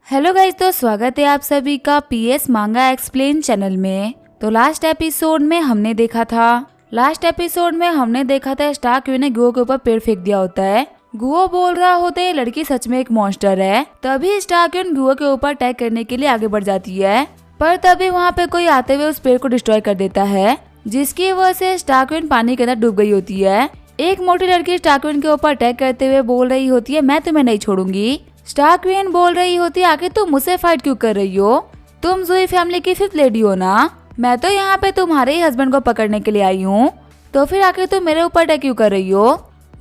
Hello guys, तो स्वागत है आप सभी का पीएस मांगा एक्सप्लेन चैनल में। तो लास्ट एपिसोड में हमने देखा था स्टार्क ने गुओ के ऊपर पेड़ फेंक दिया होता है। गुओ बोल रहा होता है लड़की सच में एक मॉन्स्टर है। तभी स्टार्क गुओ के ऊपर अटैक करने के लिए आगे बढ़ जाती है, पर तभी वहाँ पे कोई आते हुए उस पेड़ को डिस्ट्रॉय कर देता है, जिसकी वजह से स्टार्क पानी के अंदर डूब गई होती है। एक मोटी लड़की स्टार्क के ऊपर अटैक करते हुए बोल रही होती है, मैं तुम्हें नहीं छोड़ूंगी। स्टार्क बोल रही होती है, आखिर तुम मुझसे फाइट क्यों कर रही हो? तुम ज़ोई फैमिली की 5th लेडी हो ना। मैं तो यहाँ पे तुम्हारे ही हस्बैंड को पकड़ने के लिए आई हूँ, तो फिर आखिर तुम मेरे ऊपर अटैक क्यों कर रही हो?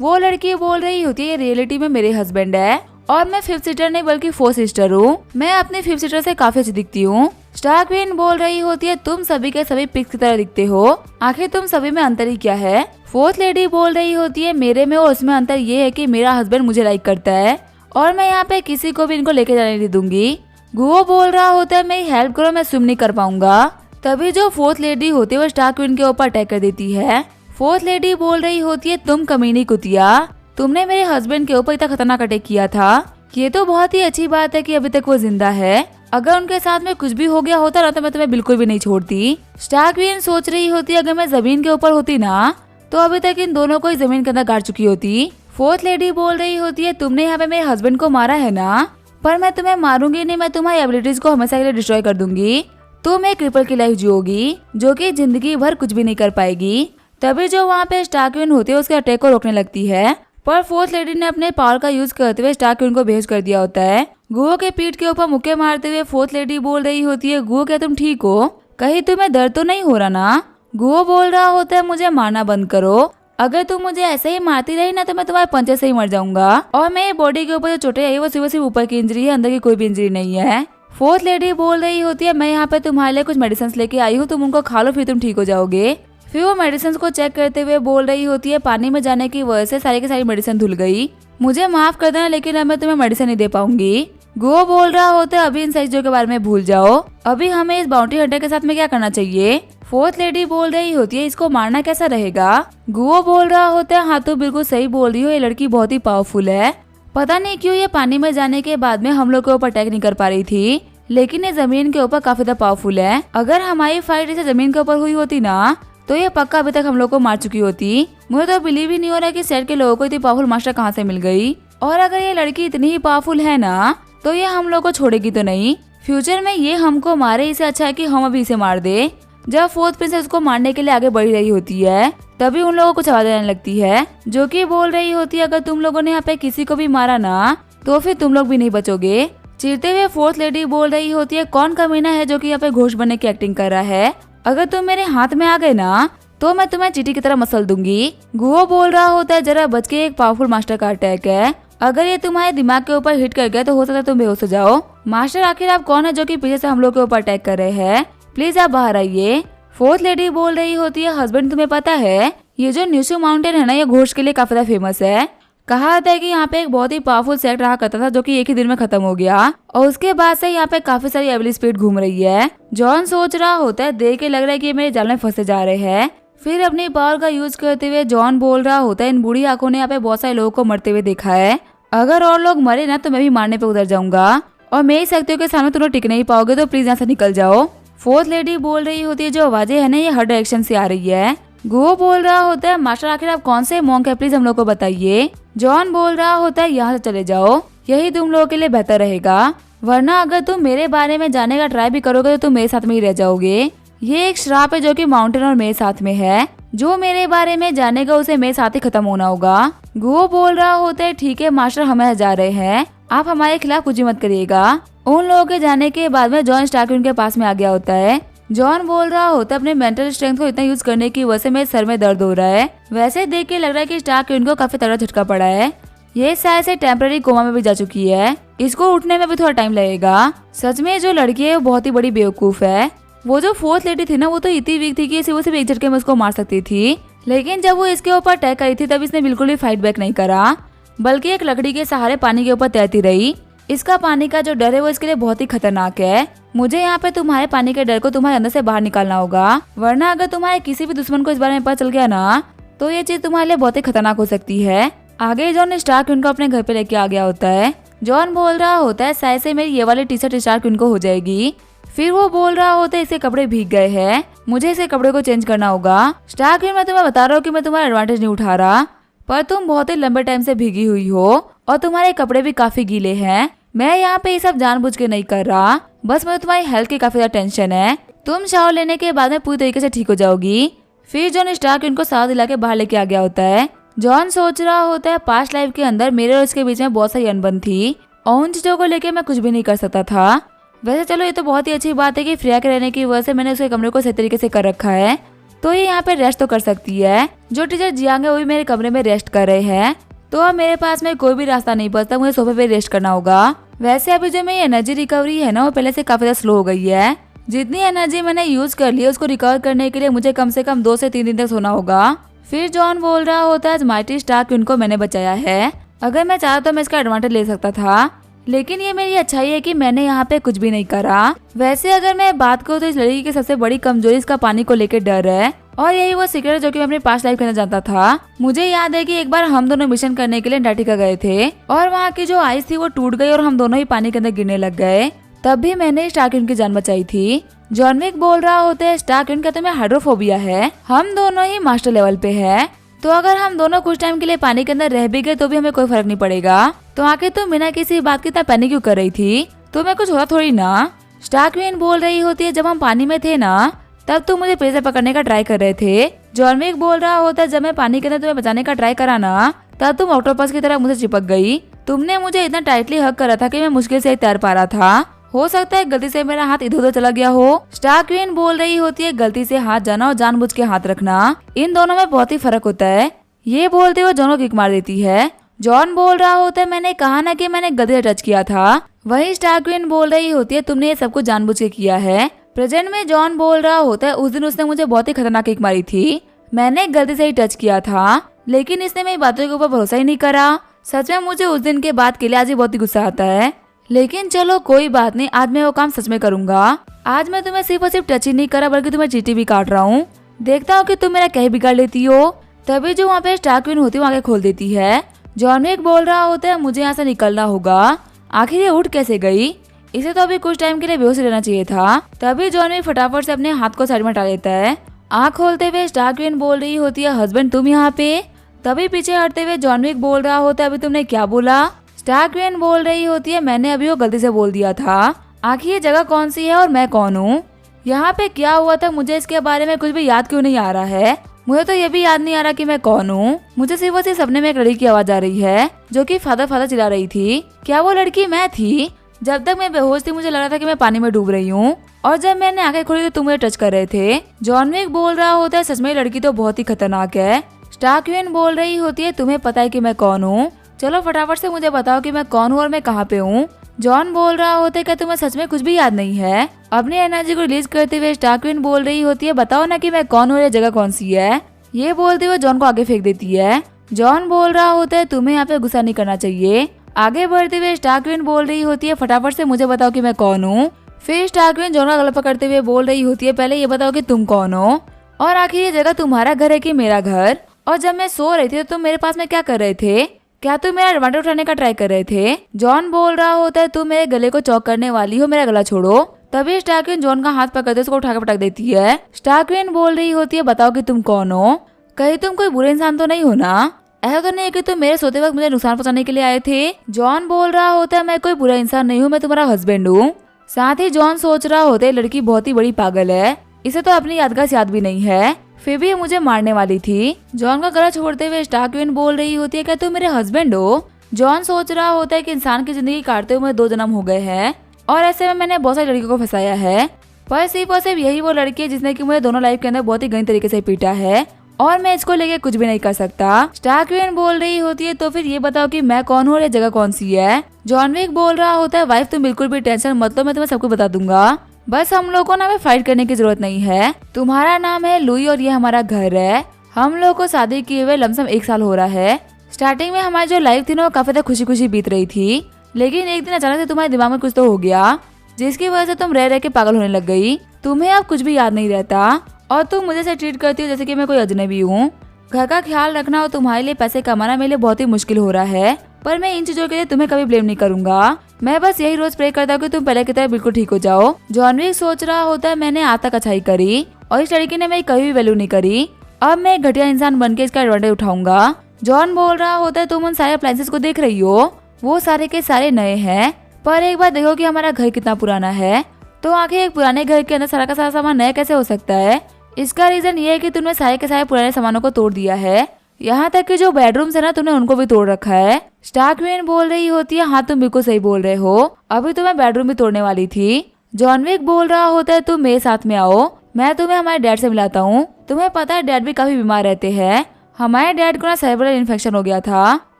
वो लड़की बोल रही होती है, ये रियलिटी में मेरे हस्बैंड है और मैं 5th सीटर नहीं बल्कि 4th सिस्टर हूँ। मैं अपनी 5th सीटर से काफी अच्छी दिखती हूँ। स्टार्क बोल रही होती है, तुम सभी के सभी पिक्स की तरह दिखते हो, आखिर तुम सभी में अंतर ही क्या है? 4th लेडी बोल रही होती है, मेरे में और उसमें अंतर ये है कि मेरा हस्बैंड मुझे लाइक करता है और मैं यहाँ पे किसी को भी इनको लेके जाने नहीं दूंगी। गुओ बोल रहा होता है, मेरी हेल्प करो, मैं स्विम नहीं कर पाऊंगा। तभी जो 4th लेडी होती है वो स्टार्क के ऊपर अटैक कर देती है। 4th लेडी बोल रही होती है, तुम कमीनी कुतिया, तुमने मेरे हस्बैंड के ऊपर इतना खतरनाक अटैक किया था। ये तो बहुत ही अच्छी बात है कि अभी तक वो जिंदा है। अगर उनके साथ में कुछ भी हो गया होता ना तो मैं तुम्हें बिल्कुल भी नहीं छोड़ती। स्टार्क सोच रही होती, अगर मैं जमीन के ऊपर होती ना तो अभी तक इन दोनों को ही जमीन के अंदर गाड़ चुकी होती। 4th लेडी बोल रही होती है, तुमने यहाँ पे मेरे हस्बैंड को मारा है ना, पर मैं तुम्हें मारूंगी नहीं, मैं तुम्हारी एबिलिटीज को हमेशा के लिए डिस्ट्रॉय कर दूंगी। तुम एक क्रिपल की लाइफ जियोगी जो कि जिंदगी भर कुछ भी नहीं कर पाएगी। तभी जो वहाँ पे स्टार्क होते है उसके अटैक को रोकने लगती है, पर 4th लेडी ने अपने पावर का यूज करते हुए स्टार्क को बेहोश कर दिया होता है। गुओ के पीठ के ऊपर मुक्के मारते हुए 4th लेडी बोल रही होती है, गुओ क्या तुम ठीक हो? कहीं तुम्हें दर्द तो नहीं हो रहा ना? गुओ बोल रहा होता है, मुझे मारना बंद करो, अगर तुम मुझे ऐसे ही मारती रही ना तो मैं तुम्हारे पंचे से ही मर जाऊंगा और मेरी बॉडी के ऊपर जो चोटें आई वो सिर्फ ऊपर की इंजरी है, अंदर की कोई भी इंजरी नहीं है। 4th लेडी बोल रही होती है, मैं यहाँ पे तुम्हारे लिए कुछ मेडिसिन लेके आई हूँ, तुम उनको खा लो फिर तुम ठीक हो जाओगे। फिर वो मेडिसिन को चेक करते हुए बोल रही होती है, पानी में जाने की वजह से सारी की सारी मेडिसिन धुल गई, मुझे माफ कर देना लेकिन अब मैं तुम्हें मेडिसिन नहीं दे पाऊंगी। गुओ बोल रहा होता है, अभी इन चीजों के बारे में भूल जाओ, अभी हमें इस बाउंड्री हंटर के साथ में क्या करना चाहिए? 4th लेडी बोल रही होती है, इसको मारना कैसा रहेगा? गुओ बोल रहा होता है, हाँ तो बिल्कुल सही बोल रही हो, ये लड़की बहुत ही पावरफुल है, पता नहीं क्यों ये पानी में जाने के बाद में हम लोग के ऊपर अटैक नहीं कर पा रही थी, लेकिन ये जमीन के ऊपर काफी ज्यादा पावरफुल है। अगर हमारी फाइट इसे जमीन के ऊपर हुई होती ना तो ये पक्का अभी तक हम लोग को मार चुकी होती। मुझे तो बिलीव ही नहीं हो रहा कि सेट के लोगों को इतनी पावरफुल मास्टर कहाँ से मिल गई, और अगर ये लड़की इतनी ही पावरफुल है ना तो ये हम लोग को छोड़ेगी तो नहीं। फ्यूचर में ये हमको मारे, इसे अच्छा है कि हम अभी इसे मार दे। जब 4th प्रिंसेस को मारने के लिए आगे बढ़ रही होती है तभी उन लोगों को कुछ आवाज आने लगती है, जो कि बोल रही होती है, अगर तुम लोगों ने यहाँ पे किसी को भी मारा ना तो फिर तुम लोग भी नहीं बचोगे। चीरते हुए 4th लेडी बोल रही होती है, कौन कमीना है जो कि यहाँ पे घोष बनने की एक्टिंग कर रहा है? अगर तुम मेरे हाथ में आ गए ना तो मैं तुम्हें चीटी की तरह मसल दूंगी। गुओ बोल रहा होता है, जरा बच के, एक पावरफुल मास्टर का अटैक है, अगर ये तुम्हारे दिमाग के ऊपर हिट कर गया तो हो सकता है तुम बेहोश हो जाओ। मास्टर आखिर आप कौन है जो कि पीछे से हम लोग के ऊपर अटैक कर रहे हैं? प्लीज आप बाहर आइए। 4th लेडी बोल रही होती है, हस्बैंड तुम्हें पता है ये जो न्यूशु माउंटेन है ना ये घोष के लिए काफी ज्यादा फेमस है। कहा जाता है कि यहाँ पे एक बहुत ही पावरफुल सेक्ट रहा करता था जो कि एक ही दिन में खत्म हो गया और उसके बाद से यहाँ पे काफी सारी एवली स्पीड घूम रही है। जॉन सोच रहा होता है, देख के लग रहा है कि ये मेरे जाल में फंसे जा रहे हैं। फिर अपनी पावर का यूज करते हुए जॉन बोल रहा होता है, इन बूढ़ी आंखों ने यहाँ पे बहुत सारे लोगों को मरते हुए देखा है, अगर और लोग मरे ना तो मैं भी मारने पे उतर जाऊंगा और मेरी शक्तियों के सामने तुम लोग टिक नहीं पाओगे, तो प्लीज यहाँ से निकल जाओ। 4th लेडी बोल रही होती है, जो आवाजें है ना ये हर डायरेक्शन से आ रही है। गुओ बोल रहा होता है, मास्टर आखिर आप कौन से मॉन्क है, प्लीज हम लोग को बताइए। जॉन बोल रहा होता है, यहाँ से चले जाओ, यही तुम लोगों के लिए बेहतर रहेगा, वरना अगर तुम मेरे बारे में जानने का ट्राई भी करोगे तो तुम मेरे साथ में ही रह जाओगे। ये एक श्राप है जो कि माउंटेन और मेरे साथ में है, जो मेरे बारे में जानेगा उसे मेरे साथ ही खत्म होना होगा। गुओ बोल रहा होता है, ठीक है मास्टर, हमें जा रहे हैं, आप हमारे खिलाफ कुछ मत करिएगा। उन लोगों के जाने के बाद में जॉन स्टार्क उनके पास में आ गया होता है। जॉन बोल रहा होता है, अपने मेंटल स्ट्रेंथ को इतना यूज करने की वजह से मेरे सर में दर्द हो रहा है। वैसे देख के लग रहा है कि स्टार्क उनको काफी तगड़ा झटका पड़ा है, ये शायद से टेम्पररी कोमा में भी जा चुकी है, इसको उठने में भी थोड़ा टाइम लगेगा। सच में जो लड़की है वो बहुत ही बड़ी बेवकूफ है। वो जो 4th लेडी थी ना वो तो इतनी वीक थी कि सिर्फ एक झटके में उसको मार सकती थी, लेकिन जब वो इसके ऊपर अटैक करी थी तब इसने बिल्कुल भी फाइट बैक नहीं करा, बल्कि एक लकड़ी के सहारे पानी के ऊपर तैरती रही। इसका पानी का जो डर है वो इसके लिए बहुत ही खतरनाक है। मुझे यहाँ पे तुम्हारे पानी के डर को तुम्हारे अंदर से बाहर निकालना होगा, वरना अगर तुम्हारे किसी भी दुश्मन को इस बारे में पता चल गया ना तो ये चीज तुम्हारे लिए बहुत ही खतरनाक हो सकती है। आगे जॉन स्टार्क उनको अपने घर पे लेके आ गया होता है। जॉन बोल रहा होता है शायद से मेरी ये वाली टी शर्ट स्टार क्वीन को हो जाएगी। फिर वो बोल रहा होता है इसके कपड़े भीग गए हैं, मुझे इसे कपड़े को चेंज करना होगा। स्टार क्वीन, मैं तुम्हें बता रहा हूँ कि मैं तुम्हारा एडवांटेज नहीं उठा रहा, पर तुम बहुत ही लंबे टाइम से भीगी हुई हो और तुम्हारे कपड़े भी काफी गीले हैं। मैं यहाँ पे ये सब जानबूझ के नहीं कर रहा, बस मुझे तुम्हारी हेल्थ की काफी ज्यादा टेंशन है। तुम शावर लेने के बाद में पूरी तरीके से ठीक हो जाओगी। फिर जॉन स्टार क्वीन को साथ दिला के बाहर लेके आ गया होता है। जॉन सोच रहा होता है पास्ट लाइफ के अंदर मेरे और इसके बीच में बहुत सारी अनबन थी और उन चीजों को लेके मैं कुछ भी नहीं कर सकता था। वैसे चलो ये तो बहुत ही अच्छी बात है कि फ्रिया के रहने की वजह से मैंने उसके कमरे को सही तरीके से कर रखा है, तो ये यहाँ पे रेस्ट तो कर सकती है। जो टीचर जियांग है वो भी मेरे कमरे में रेस्ट कर रहे हैं, तो अब मेरे पास में कोई भी रास्ता नहीं बचता, मुझे सोफे पे रेस्ट करना होगा। वैसे अभी जो मेरी एनर्जी रिकवरी है ना वो पहले से काफी ज्यादा स्लो हो गई है। जितनी एनर्जी मैंने यूज कर ली है उसको रिकवर करने के लिए मुझे कम से कम 2 से 3 दिन तक सोना होगा। फिर जॉन बोल रहा होता है माइटी स्टार क्वीन को मैंने बचाया है, अगर मैं चाहता तो मैं इसका एडवांटेज ले सकता था, लेकिन ये मेरी अच्छाई है कि मैंने यहाँ पे कुछ भी नहीं करा। वैसे अगर मैं बात करूँ तो इस लड़की की सबसे बड़ी कमजोरी इसका पानी को लेकर डर है, और यही वो सीक्रेट है जो कि मैं अपने पास्ट लाइफ करना जानता था। मुझे याद है कि एक बार हम दोनों मिशन करने के लिए अंटार्कटिका गए थे और वहाँ की जो आइस थी वो टूट गई और हम दोनों ही पानी के अंदर गिरने लग गए, तब भी मैंने स्टार क्वीन की जान बचाई थी। जॉन विक बोल रहा होता है स्टार क्वीन, क्या तुम्हें हाइड्रोफोबिया है? हम दोनों ही मास्टर लेवल पे है, तो अगर हम दोनों कुछ टाइम के लिए पानी के अंदर रह भी गए तो भी हमें कोई फर्क नहीं पड़ेगा। तो आखिर तुम बिना किसी बात की इतना पैनिक क्यों कर रही थी? तुम्हें कुछ होता थोड़ी ना। स्टार क्वीन बोल रही होती है जब हम पानी में थे ना तब तुम मुझे पेड़ से पकड़ने का ट्राई कर रहे थे। जॉन विक बोल रहा होता है जब मैं पानी के अंदर तुम्हें बचाने का ट्राई करा ना तब तुम ऑक्टोपस की तरह मुझे चिपक गई। तुमने मुझे इतना टाइटली हग करा था कि मैं मुश्किल से तैर पा रहा था, हो सकता है गलती से मेरा हाथ इधर उधर चला गया हो। स्टार क्वीन बोल रही होती है गलती से हाथ जाना और जानबूझ के हाथ रखना, इन दोनों में बहुत ही फर्क होता है। ये बोलते हुए जॉन को किक मार देती है। जॉन बोल रहा होता है मैंने कहा ना कि मैंने गलती से टच किया था। वही स्टार क्वीन बोल रही होती है तुमने ये सब कुछ जानबूझ के किया है। प्रेजेंट में जॉन बोल रहा होता है उस दिन उसने मुझे बहुत ही खतरनाक किक मारी थी, मैंने गलती से ही टच किया था, लेकिन इसने मेरी बातों के ऊपर भरोसा ही नहीं करा। सच में मुझे उस दिन के बाद के लिए आज ही बहुत ही गुस्सा आता है, लेकिन चलो कोई बात नहीं, आज मैं वो काम सच में करूंगा। आज मैं तुम्हें सिर्फ और सिर्फ टच ही नहीं करा बल्कि तुम्हें चीटी भी काट रहा हूँ। देखता हूँ कि तुम मेरा कहीं बिगाड़ लेती हो। तभी जो वहाँ पे स्टार क्वीन होती है आगे खोल देती है। जॉन विक बोल रहा होता है मुझे यहाँ से निकलना होगा। आखिर ये उठ कैसे गई? इसे तो अभी कुछ टाइम के लिए बेहोश रहना चाहिए था। तभी जॉन विक फटाफट से अपने हाथ को साइड में हटा लेता है। आँख खोलते हुए स्टार क्वीन बोल रही होती है हस्बैंड तुम यहाँ पे? तभी पीछे हटते हुए जॉन विक बोल रहा होता है अभी तुमने क्या बोला? स्टार क्वीन बोल रही होती है मैंने अभी वो गलती से बोल दिया था। आखिर ये जगह कौन सी है और मैं कौन हूँ? यहाँ पे क्या हुआ था मुझे इसके बारे में कुछ भी याद क्यों नहीं आ रहा है? मुझे तो ये भी याद नहीं आ रहा कि मैं कौन हूँ। मुझे सिर्फ और सिर्फ सपने में एक लड़की की आवाज आ रही है जो कि फादर फादर चिल्ला रही थी। क्या वो लड़की मैं थी? जब तक मैं बेहोश थी मुझे लग रहा था कि मैं पानी में डूब रही हूँ, और जब मैंने आंखें खोली तो तुम मुझे टच कर रहे थे। जॉन विक बोल रहा होता है सच में लड़की तो बहुत ही खतरनाक है। स्टार क्वीन बोल रही होती है तुम्हें पता है कि मैं कौन हूँ? चलो फटाफट से मुझे बताओ कि मैं कौन हूँ और मैं कहाँ पे हूँ। जॉन बोल रहा होता है क्या तुम्हें सच में कुछ भी याद नहीं है? अपनी एनर्जी को रिलीज करते हुए स्टार क्वीन बोल रही होती है बताओ ना कि मैं कौन हूँ, ये जगह कौन सी है? ये बोलते हुए जॉन को आगे फेंक देती है। जॉन बोल रहा होता है तुम्हें यहाँ पे गुस्सा नहीं करना चाहिए। आगे बढ़ते हुए स्टार क्वीन बोल रही होती है फटाफट से मुझे बताओ कि मैं कौन हूँ। फिर स्टार क्वीन जॉन का गला पकड़ते हुए बोल रही होती है पहले ये बताओ कि तुम कौन हो, और आखिर ये जगह तुम्हारा घर है कि मेरा घर? और जब मैं सो रही थी तो तुम मेरे पास में क्या कर रहे थे? क्या तुम मेरा एडवांटेज उठाने का ट्राई कर रहे थे? जॉन बोल रहा होता है तुम मेरे गले को चौक करने वाली हो, मेरा गला छोड़ो। तभी स्टार क्वीन जॉन का हाथ पकड़ते उसको उठाकर पटक देती है। स्टार क्वीन बोल रही होती है बताओ कि तुम कौन हो, कहीं तुम कोई बुरे इंसान तो नहीं हो ना? ऐसा तो नहीं है कि तुम मेरे सोते वक्त मुझे नुकसान पहुंचाने के लिए आए थे? जॉन बोल रहा होता है मैं कोई बुरा इंसान नहीं हूँ, मैं तुम्हारा हस्बैंड हूँ। साथ ही जॉन सोच रहा होता है लड़की बहुत ही बड़ी पागल है, इसे तो अपनी यादगार याद भी नहीं है, फिर भी ये मुझे मारने वाली थी। जॉन का गला छोड़ते हुए स्टार क्वीन बोल रही होती है क्या तुम मेरे हस्बैंड हो? जॉन सोच रहा होता है कि इंसान की जिंदगी काटते हुए 2 जन्म हो गए हैं और ऐसे में मैंने बहुत सारी लड़कियों को फंसाया है, पर सिर्फ और सिर्फ यही वो लड़की है जिसने कि मुझे दोनों लाइफ के अंदर बहुत ही गंदे तरीके से पीटा है और मैं इसको लेके कुछ भी नहीं कर सकता। स्टार क्वीन बोल रही होती है तो फिर ये बताओ कि मैं कौन हूँ और ये जगह कौन सी है? जॉन विक बोल रहा होता है वाइफ तुम बिल्कुल भी टेंशन मत लो, मैं तुम्हें सब कुछ बता दूंगा, बस हम लोगों को ना हमें फाइट करने की जरूरत नहीं है। तुम्हारा नाम है लुई और ये हमारा घर है। हम लोग को शादी किए हुए लमसम 1 साल हो रहा है। स्टार्टिंग में हमारी जो लाइफ थी ना वो काफी ज्यादा खुशी खुशी बीत रही थी, लेकिन एक दिन अचानक से तुम्हारे दिमाग में कुछ तो हो गया जिसकी वजह से तुम रह रह के पागल होने लग गई। तुम्हें अब कुछ भी याद नहीं रहता और तुम मुझे से ट्रीट करती हो जैसे कि मैं कोई अजनबी हूँ। घर का ख्याल रखना और तुम्हारे लिए पैसे कमाना मेरे लिए बहुत ही मुश्किल हो रहा है पर मैं इन चीजों के लिए तुम्हें कभी ब्लेम नहीं करूंगा। मैं बस यही रोज प्रे करता हूँ कि तुम पहले की तरह बिल्कुल ठीक हो जाओ। जॉन विक सोच रहा होता है मैंने आज तक अच्छाई करी और इस लड़की ने मेरी कभी भी वैल्यू नहीं करी। अब मैं एक घटिया इंसान बन के इसका एडवांटेज उठाऊंगा। जॉन बोल रहा होता है तुम उन सारे अप्लायंसेस को देख रही हो, वो सारे के सारे नए हैं, पर एक बार देखो कि हमारा घर कितना पुराना है। तो आखिर एक पुराने घर के अंदर सारा का सारा सामान नया कैसे हो सकता है? इसका रीजन ये है कि तुमने सारे के सारे पुराने सामानों को तोड़ दिया है, यहाँ तक कि जो बेडरूम्स है ना तुमने उनको भी तोड़ रखा है। स्टार्क क्वीन बोल रही होती है हाँ तुम बिल्कुल सही बोल रहे हो, अभी तो मैं बेडरूम भी तोड़ने वाली थी। जॉन विक बोल रहा होता है तुम मेरे साथ में आओ, मैं तुम्हें हमारे डैड से मिलाता हूँ। तुम्हें पता है डैड भी काफी बीमार रहते हैं, हमारे डैड को ना सेरेब्रल इन्फेक्शन हो गया था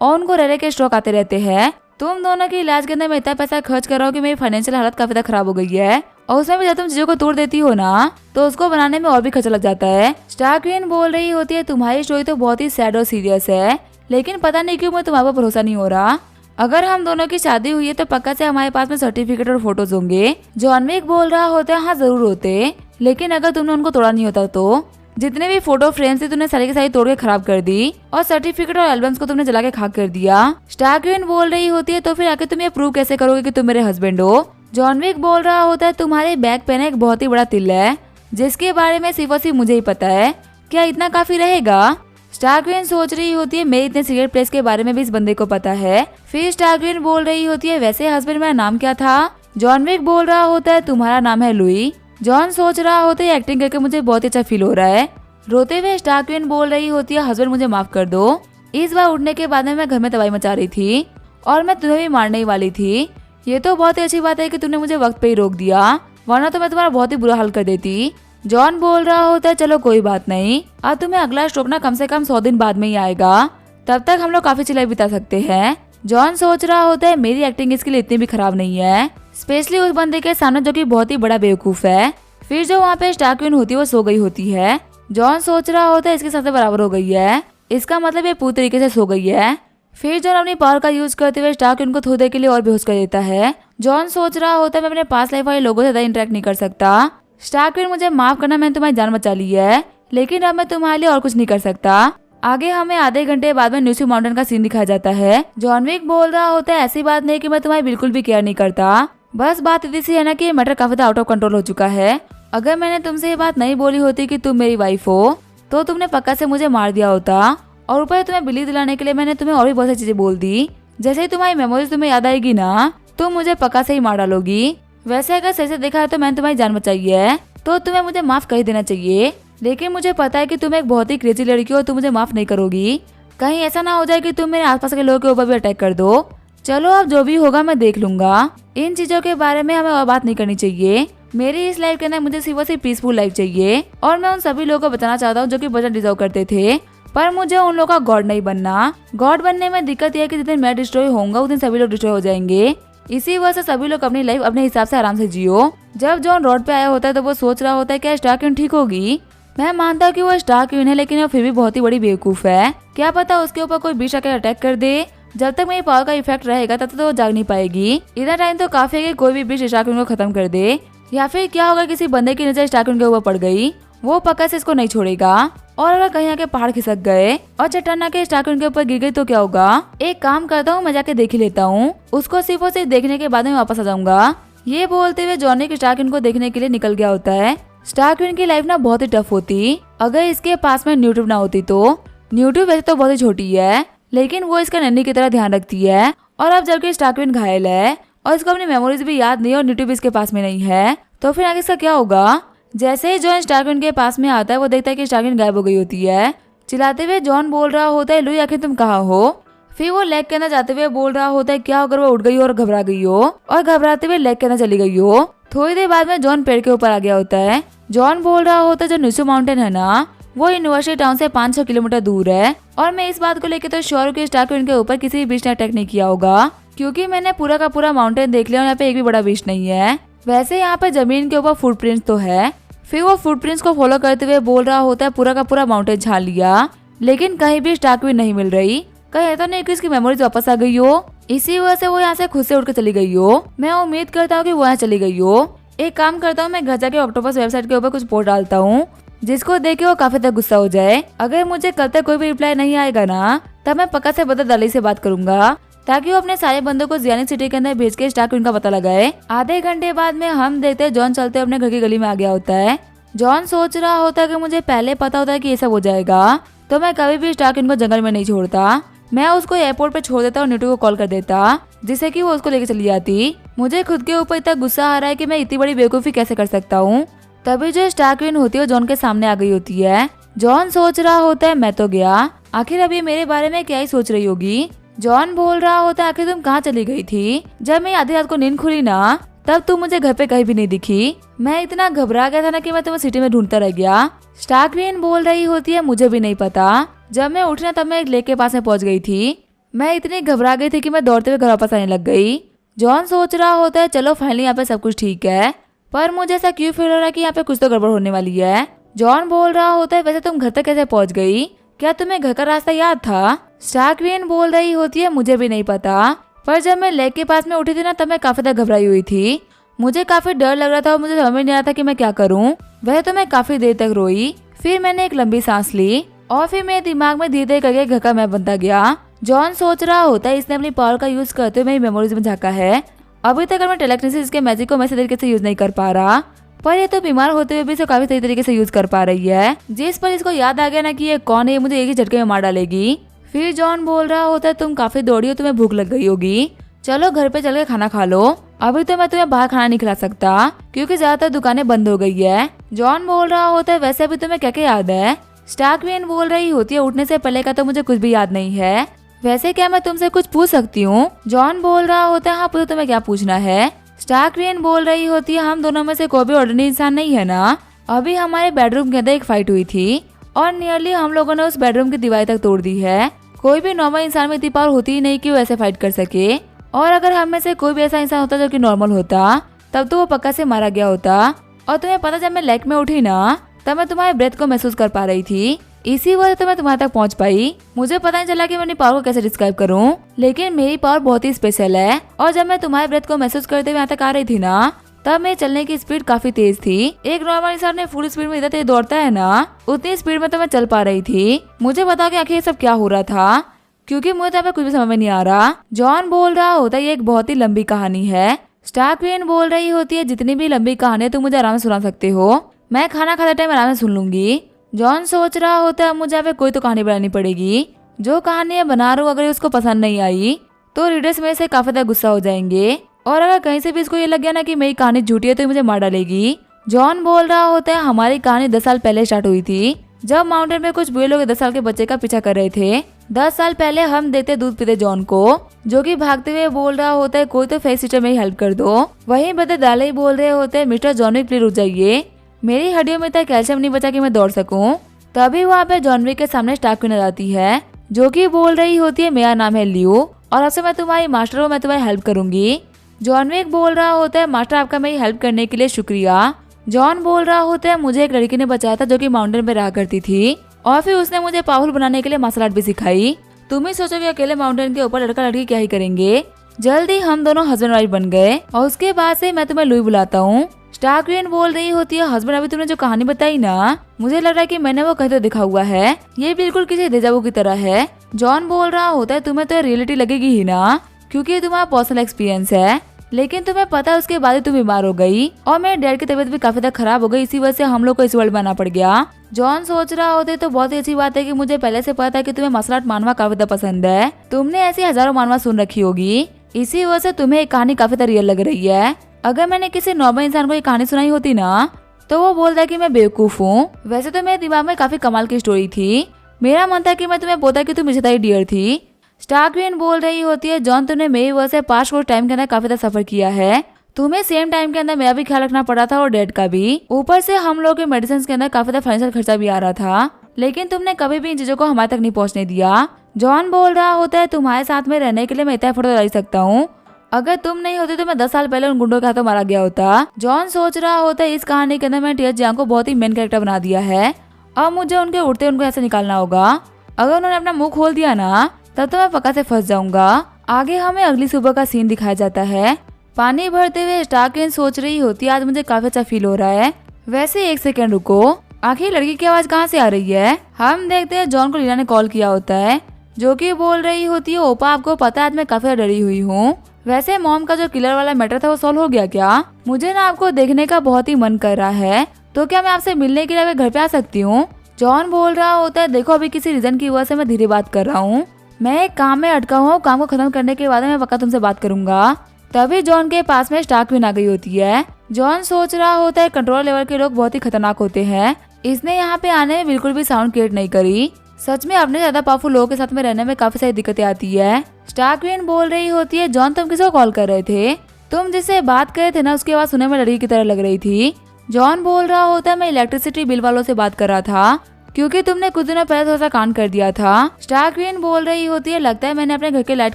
और उनको रह के स्ट्रोक आते रहते हैं। तुम दोनों के इलाज के अंदर मैं इतना पैसा खर्च कर रहा हूँ कि मेरी फाइनेंशियल हालत काफी ज्यादा खराब हो गई है, और उसमें भी जब तुम चीजों को तोड़ देती हो ना तो उसको बनाने में और भी खर्चा लग जाता है। स्टार क्वीन बोल रही होती है तुम्हारी स्टोरी तो बहुत ही सैड और सीरियस है, लेकिन पता नहीं क्यों मुझे तुम्हारे पर भरोसा नहीं हो रहा। अगर हम दोनों की शादी हुई है तो पक्का से हमारे पास में सर्टिफिकेट और फोटोज होंगे। जॉन विक बोल रहा होता है हाँ जरूर होते, लेकिन अगर तुमने उनको तोड़ा नहीं होता तो। जितने भी फोटो फ्रेम्स थे तुमने सारी की सारी तोड़ के खराब कर दी और सर्टिफिकेट और एल्बम्स को तुमने जला के खाक कर दिया। स्टार क्वीन बोल रही होती है तो फिर आके तुम ये प्रूव कैसे करोगे कि तुम मेरे हस्बैंड हो? जॉन विक बोल रहा होता है तुम्हारे बैग पे ना एक बहुत ही बड़ा तिल है जिसके बारे में सिर्फ और सिर्फ मुझे ही पता है, क्या इतना काफी रहेगा? स्टार क्वीन सोच रही होती है मेरे इतने सीक्रेट प्लेस के बारे में भी इस बंदे को पता है। फिर स्टार क्वीन बोल रही होती है वैसे हस्बैंड मेरा नाम क्या था? जॉन विक बोल रहा होता है तुम्हारा नाम है लुई। जॉन सोच रहा होता है एक्टिंग करके मुझे बहुत ही अच्छा फील हो रहा है। रोते हुए स्टार क्वीन बोल रही होती है हस्बैंड मुझे माफ कर दो, इस बार उठने के बाद में मैं घर में तबाही मचा रही थी और मैं तुम्हें भी मारने ही वाली थी। ये तो बहुत ही अच्छी बात है कि तुमने मुझे वक्त पे ही रोक दिया, वरना तो मैं तुम्हारा बहुत ही बुरा हाल कर देती। जॉन बोल रहा होता है चलो कोई बात नहीं, अब तुम्हें अगला स्ट्रोक ना कम से कम 100 दिन बाद में ही आएगा, तब तक हम लोग काफी चिल्लाई बिता सकते हैं। जॉन सोच रहा होता है मेरी एक्टिंग इसके लिए इतनी भी खराब नहीं है, स्पेशली उस बंदे के सामने जो कि बहुत ही बड़ा बेवकूफ है। फिर जो वहाँ पे स्टार क्वीन होती है वो सो गई होती है। जॉन सोच रहा होता है इसके साथ बराबर हो गई है, इसका मतलब ये पूरी तरीके से सो गई है। फिर जॉन अपनी पावर का यूज करते हुए स्टार क्वीन को थोड़ी देर के लिए और बेहोश कर देता है। जॉन सोच रहा होता है मैं अपने पास लाइफ वाले लोगों से ज्यादा इंटरेक्ट नहीं कर सकता। स्टार क्वीन मुझे माफ करना, मैंने तुम्हारी जान बचा ली है, लेकिन अब मैं तुम्हारे लिए और कुछ नहीं कर सकता। आगे हमें आधे घंटे बाद में न्यूसी माउंटेन का सीन दिखाया जाता है। जॉन विक बोल रहा होता है ऐसी बात नहीं कि मैं तुम्हारी बिल्कुल भी केयर नहीं करता, बस बात इतनी सी है ना कि मैटर काफी आउट ऑफ कंट्रोल हो चुका है। अगर मैंने तुमसे ये बात नहीं बोली होती कि तुम मेरी वाइफ हो तो तुमने पक्का से मुझे मार दिया होता, और ऊपर तुम्हें बिलीव दिलाने के लिए मैंने तुम्हें और भी बहुत सी चीजें बोल दी। जैसे ही तुम्हारी मेमोरीज तुम्हें याद आएगी ना तुम मुझे पक्का से ही मार डालोगी। वैसे अगर सही से देखा है तो मैंने तुम्हारी जान बचाई है तो तुम्हें मुझे माफ कर देना चाहिए, लेकिन मुझे पता है कि तुम एक बहुत ही क्रेजी लड़की हो, तुम मुझे माफ नहीं करोगी। कहीं ऐसा ना हो जाए कि तुम मेरे आसपास के लोगों के ऊपर भी अटैक कर दो। चलो अब जो भी होगा मैं देख लूंगा, इन चीजों के बारे में हमें और बात नहीं करनी चाहिए। मेरी इस लाइफ के अंदर मुझे सिर्फ और सिर्फ पीसफुल लाइफ चाहिए, और मैं उन सभी लोगों को बताना चाहता हूँ जो कि बचना डिजर्व करते थे, पर मुझे उन लोगों का गॉड नहीं बनना। गॉड बनने में दिक्कत यह है कि जिस दिन मैं डिस्ट्रॉय होऊंगा उस दिन सभी लोग डिस्ट्रॉय हो जाएंगे। इसी वजह से सभी लोग अपनी लाइफ अपने हिसाब से आराम से जियो। जब जॉन रोड पे आया होता है तो वो सोच रहा होता है क्या स्टार क्वीन ठीक होगी। मैं मानता हूँ कि वो स्टार क्वीन है, लेकिन वो फिर भी बहुत ही बड़ी बेवकूफ है। क्या पता उसके ऊपर कोई बीच आकर अटैक कर दे। जब तक मेरी पावर का इफेक्ट रहेगा तब तक तो वो जाग नहीं पाएगी। इतना टाइम तो काफी है कि कोई भी बीच स्टार क्वीन को खत्म कर दे, या फिर क्या होगा किसी बंदे की नजर स्टार क्वीन के ऊपर पड़ गई, वो पक्का से इसको नहीं छोड़ेगा। और अगर कहीं आके पहाड़ खिसक गए और चट्टान आके स्टार क्वीन के ऊपर गिर गई तो क्या होगा। एक काम करता हूँ मैं जाके देख ही लेता हूँ, उसको सिर्फ और सिर्फ देखने के बाद में वापस आ जाऊंगा। ये बोलते हुए जॉनी की स्टार क्वीन को देखने के लिए निकल गया होता है। स्टार क्वीन की लाइफ ना बहुत ही टफ होती अगर इसके पास में न्यूट्यूब ना होती तो। न्यूट्यूब वैसे तो बहुत ही छोटी है, लेकिन वो इसका नन्ही की तरह ध्यान रखती है। और अब जबकि स्टार क्वीन घायल है और इसको अपनी मेमोरीज भी याद नहीं और न्यूट्यूब इसके पास में नहीं है, तो फिर आगे इसका क्या होगा। जैसे ही जॉन स्टार क्वीन के पास में आता है वो देखता है कि स्टार क्वीन गायब हो गई होती है। चिल्लाते हुए जॉन बोल रहा होता है लुई आखिर तुम कहाँ हो। फिर वो लेक के अंदर जाते हुए बोल रहा होता है क्या अगर वो उठ गई हो और घबरा गई हो, और घबराते हुए लेक के अंदर चली गई हो। थोड़ी देर बाद में जॉन पेड़ के ऊपर आ गया होता है। जॉन बोल रहा होता है जो न्यूसू माउंटेन है ना वो यूनिवर्सिटी टाउन से 500 किलोमीटर दूर है, और मैं इस बात को लेकर तो श्योर हूँ कि स्टार क्वीन के ऊपर किसी भी बीच ने अटैक नहीं किया होगा, क्योंकि मैंने पूरा का पूरा माउंटेन देख लिया और यहाँ पे एक भी बड़ा बीच नहीं है। वैसे यहाँ पे जमीन के ऊपर फुटप्रिंट्स तो है। फिर वो फुटप्रिंट्स को फॉलो करते हुए बोल रहा होता है पूरा का पूरा माउंटेन छान लिया, लेकिन कहीं भी स्टार क्वीन नहीं मिल रही। कहीं ऐसा नहीं कि उसकी मेमोरीज वापस आ गई हो, इसी वजह से वो यहाँ से खुद से उठ कर चली गई हो। मैं उम्मीद करता हूँ कि वो यहाँ चली गई हो। एक काम करता हूँ मैं घर जाके ऑक्टोपस वेबसाइट के ऊपर कुछ पोस्ट डालता हूँ जिसको देख के वो काफी तक गुस्सा हो जाए। अगर मुझे कल तक कोई भी रिप्लाई नहीं आएगा ना तब मैं पक्का से बदर दली से बात करूंगा। ताकि वो अपने सारे बंदों को जियानिक सिटी के अंदर भेज के स्टारक्वीन का पता लगाए। आधे घंटे बाद में हम देखते हैं जॉन चलते अपने घर की गली में आ गया होता है। जॉन सोच रहा होता है कि मुझे पहले पता होता है कि ये सब हो जाएगा तो मैं कभी भी स्टारक्वीन को जंगल में नहीं छोड़ता। मैं उसको एयरपोर्ट पे छोड़ देता और नीटू को कॉल कर देता जिससे कि वो उसको लेके चली जाती। मुझे खुद के ऊपर इतना गुस्सा आ रहा है कि मैं इतनी बड़ी बेवकूफ़ी कैसे कर सकता हूँ। तभी जो स्टारक्वीन होती है वो जॉन के सामने आ गई होती है। जॉन सोच रहा होता है मैं तो गया, आखिर अब ये मेरे बारे में क्या ही सोच रही होगी। जॉन बोल रहा होता है आखिर तुम कहाँ चली गई थी? जब मैं आधी रात को नींद खुली ना तब तुम मुझे घर पे कहीं भी नहीं दिखी। मैं इतना घबरा गया था ना कि मैं तुम्हें सिटी में ढूंढता रह गया। स्टारक्वीन बोल रही होती है मुझे भी नहीं पता, जब मैं उठी ना तब मैं एक लेक के पास में पहुंच गई थी। मैं इतनी घबरा गई थी कि मैं दौड़ते हुए घर वापस आने लग गई। जॉन सोच रहा होता है चलो फाइनली यहाँ पे सब कुछ ठीक है, पर मुझे ऐसा क्यों फील हो रहा है कि यहाँ पे कुछ तो गड़बड़ होने वाली है। जॉन बोल रहा होता है वैसे तुम घर तक कैसे पहुंच गई? क्या तुम्हें घर का रास्ता याद था? स्टारक्वीन बोल रही होती है मुझे भी नहीं पता, पर जब मैं लेक के पास में उठी थी ना तब मैं काफी ज्यादा घबराई हुई थी। मुझे काफी डर लग रहा था और मुझे समझ नहीं आ रहा था कि मैं क्या करूं। वह तो मैं काफी देर तक रोई, फिर मैंने एक लंबी सांस ली और फिर मेरे दिमाग में धीरे धीरे करके घर का मैप बनता गया। जॉन सोच रहा होता है इसने अपनी पावर का यूज करते हुए मेरी मेमोरीज में झांका है। अभी तक मैं टेलेकिनेसिस के मैजिक को मैं सही तरीके से यूज नहीं कर पा रहा, पर ये तो बीमार होते हुए भी इसे काफी सही तरीके से यूज कर पा रही है। जिस पर इसको याद आ गया ना कि ये कौन है, मुझे एक ही झटके में मार डालेगी। फिर जॉन बोल रहा होता है तुम काफी दौड़ी हो, तुम्हें भूख लग गई होगी, चलो घर पे चल के खाना खा लो। अभी तो मैं तुम्हें बाहर खाना नहीं खिला सकता क्योंकि ज्यादातर दुकानें बंद हो गई है। जॉन बोल रहा होता है वैसे अभी तुम्हें क्या क्या याद है? स्टारक्वीन बोल रही होती है उठने से पहले का तो मुझे कुछ भी याद नहीं है, वैसे क्या मैं तुमसे कुछ पूछ सकती हूँ? जॉन बोल रहा होता है हाँ पूछो, तुम्हें क्या पूछना है? स्टारक्वीन बोल रही होती है हम दोनों में से कोई भी ऑर्डिनरी इंसान नहीं है ना। अभी हमारे बेडरूम के अंदर एक फाइट हुई थी और नियरली हम लोगों ने उस बेडरूम की दीवार तक तोड़ दी है। कोई भी नॉर्मल इंसान में इतनी पावर होती ही नहीं कि वो ऐसे फाइट कर सके, और अगर हम में से कोई भी ऐसा इंसान होता जो कि नॉर्मल होता तब तो वो पक्का से मारा गया होता। और तुम्हें पता जब मैं लेक में उठी ना तब मैं तुम्हारे ब्रेथ को महसूस कर पा रही थी, इसी वजह से मैं तुम्हारे तक पहुंच पाई। मुझे पता नहीं चला कि मैं अपनी पावर को कैसे डिस्क्राइब करूं, लेकिन मेरी पावर बहुत ही स्पेशल है। और जब मैं तुम्हारे ब्रेथ को महसूस करते हुए यहाँ तक आ रही थी ना तब मेरे चलने की स्पीड काफी तेज थी। एक नॉर्मल इंसान ने फुल स्पीड में इधर तेज दौड़ता है ना, उतनी स्पीड में तो मैं चल पा रही थी। मुझे बताओ कि आखिर ये सब क्या हो रहा था, क्योंकि मुझे तो कुछ भी समझ में नहीं आ रहा। जॉन बोल रहा होता है ये एक बहुत ही लंबी कहानी है। स्टारक्वीन बोल रही होती है जितनी भी लंबी कहानी है तुम मुझे आराम से सुना सकते हो, मैं खाना खाते टाइम आराम से सुन लूंगी। जॉन सोच रहा होता है मुझे यहाँ पे कोई तो कहानी बनानी पड़ेगी। जो कहानी मैं बना रहा हूँ अगर उसको पसंद नहीं आई तो रीडर्स मेरे से काफी ज्यादा गुस्सा हो जाएंगे, और अगर कहीं से भी इसको ये लग गया ना कि मेरी कहानी झूठी है तो मुझे मार डालेगी। जॉन बोल रहा होता है हमारी कहानी 10 साल पहले स्टार्ट हुई थी, जब माउंटेन में कुछ बुरे लोग 10 साल के बच्चे का पीछा कर रहे थे। 10 साल पहले हम देते दूध पीते जॉन को, जो कि भागते हुए बोल रहा होता है कोई तो फेस सिस्टर मेरी हेल्प कर दो। वहीं बदले दाले ही बोल रहे होते हैं मिस्टर जॉन विक प्लीज रुक जाइए, मेरी हड्डियों में इतना कैल्शियम नहीं बचा कि मैं दौड़ सकूं। तभी वहाँ पे जॉन विक के सामने स्टारक्वीन आ जाती है, जो कि बोल रही होती है मेरा नाम है लियो और अब से मैं तुम्हारी मास्टर हूँ, मैं तुम्हारी हेल्प करूंगी। जॉन विक बोल रहा होता है मास्टर आपका मेरी हेल्प करने के लिए शुक्रिया। जॉन बोल रहा होता है मुझे एक लड़की ने बचाया था जो कि माउंटेन पे रहा करती थी और फिर उसने मुझे पावरफुल बनाने के लिए मार्शल आर्ट भी सिखाई। तुम ही सोचो कि अकेले माउंटेन के ऊपर लड़का लड़की क्या ही करेंगे। जल्दी हम दोनों हस्बैंड वाइफ बन गए और उसके बाद से मैं तुम्हें लुई बुलाता हूँ। स्टारक्वीन बोल रही होती है हस्बैंड अभी तुमने जो कहानी बताई ना मुझे लग रहा है कि मैंने वो कहीं तो देखा हुआ है, ये बिल्कुल किसी डेजावू की तरह है। जॉन बोल रहा होता है तुम्हें तो रियलिटी लगेगी ही ना क्योंकि तुम्हारा पर्सनल एक्सपीरियंस है, लेकिन तुम्हें पता है उसके बाद ही तुम बीमार हो गई और मेरे डैड की तबीयत भी काफी ज्यादा खराब हो गई, इसी वजह से हम लोग को इस वर्ल्ड में आना पड़ गया। जॉन सोच रहा होते तो बहुत ही अच्छी बात है कि मुझे पहले से पता है कि तुम्हें मार्शल आर्ट मानवा काफी ज्यादा पसंद है, तुमने ऐसी हजारों मानवा सुन रखी होगी, इसी वजह से तुम्हें एक कहानी काफी ज्यादा रियल लग रही है। अगर मैंने किसी नॉर्मल इंसान को ये कहानी सुनाई होती ना तो वो बोलता है कि मैं बेवकूफ हूँ। वैसे तो मेरे दिमाग में काफी कमाल की स्टोरी थी, मेरा मन था कि मैं तुम्हें बोलता कि तुम इज्जतदारी डियर थी। स्टारक्वीन बोल रही होती है जॉन तुमने मेरी वजह से पास्ट को टाइम के अंदर काफी ज्यादा सफर किया है, तुम्हें सेम टाइम के अंदर मेरा भी ख्याल रखना पड़ा था और डैड का भी, ऊपर से हम लोग के मेडिसिन के अंदर काफी ज्यादा फाइनेंशियल खर्चा भी आ रहा था, लेकिन तुमने कभी भी इन चीजों को हमारे तक नहीं पहुंचने दिया। जॉन बोल रहा होता है तुम्हारे साथ में रहने के लिए मैं इतना एफर्ट डाल सकता हूँ, अगर तुम नहीं होती तो मैं 10 साल पहले उन गुंडों के हाथों मारा गया होता। जॉन सोच रहा होता है इस कहानी के अंदर मैंने टीएस जियांग को बहुत ही मेन कैरेक्टर बना दिया है, अब मुझे उनके उड़ते उनको ऐसे निकालना होगा, अगर उन्होंने अपना मुंह खोल दिया ना तब तो मैं पक्का से फंस जाऊंगा। आगे हमें अगली सुबह का सीन दिखाया जाता है, पानी भरते हुए स्टारक्वीन सोच रही होती है आज मुझे काफी अच्छा फील हो रहा है। वैसे एक सेकंड रुको, आखिर लड़की की आवाज कहाँ से आ रही है। हम देखते हैं जॉन को लीना ने कॉल किया होता है, जो कि बोल रही होती है, ओपा आपको पता है आज मैं काफी डरी हुई हूँ। वैसे मॉम का जो किलर वाला मैटर था वो सॉल्व हो गया क्या? मुझे ना आपको देखने का बहुत ही मन कर रहा है, तो क्या मैं आपसे मिलने के लिए घर पे आ सकती हूँ? जॉन बोल रहा होता है, देखो अभी किसी रीजन की वजह से मैं धीरे बात कर रहा हूँ, मैं एक काम में अटका हूँ, काम को खत्म करने के बाद मैं पक्का तुमसे बात करूंगा। तभी जॉन के पास में स्टार्कविन आ गई होती है। जॉन सोच रहा होता है कंट्रोल लेवल के लोग बहुत ही खतरनाक होते हैं, इसने यहाँ पे आने में बिल्कुल भी साउंड क्रिएट नहीं करी। सच में अपने ज्यादा पावरफुल लोगों के साथ में रहने में काफी सारी दिक्कतें आती है। स्टार्कविन बोल रही होती है, जॉन तुम किसको कॉल कर रहे थे? तुम जिससे बात कर रहे थे ना उसकी आवाज सुनने में लड़की की तरह लग रही थी। जॉन बोल रहा होता है, मैं इलेक्ट्रिसिटी बिल वालों से बात कर रहा था, क्योंकि तुमने कुछ दिनों पहले थोड़ा सा कांड कर दिया था। स्टार्कविन बोल रही होती है, लगता है मैंने अपने घर के लाइट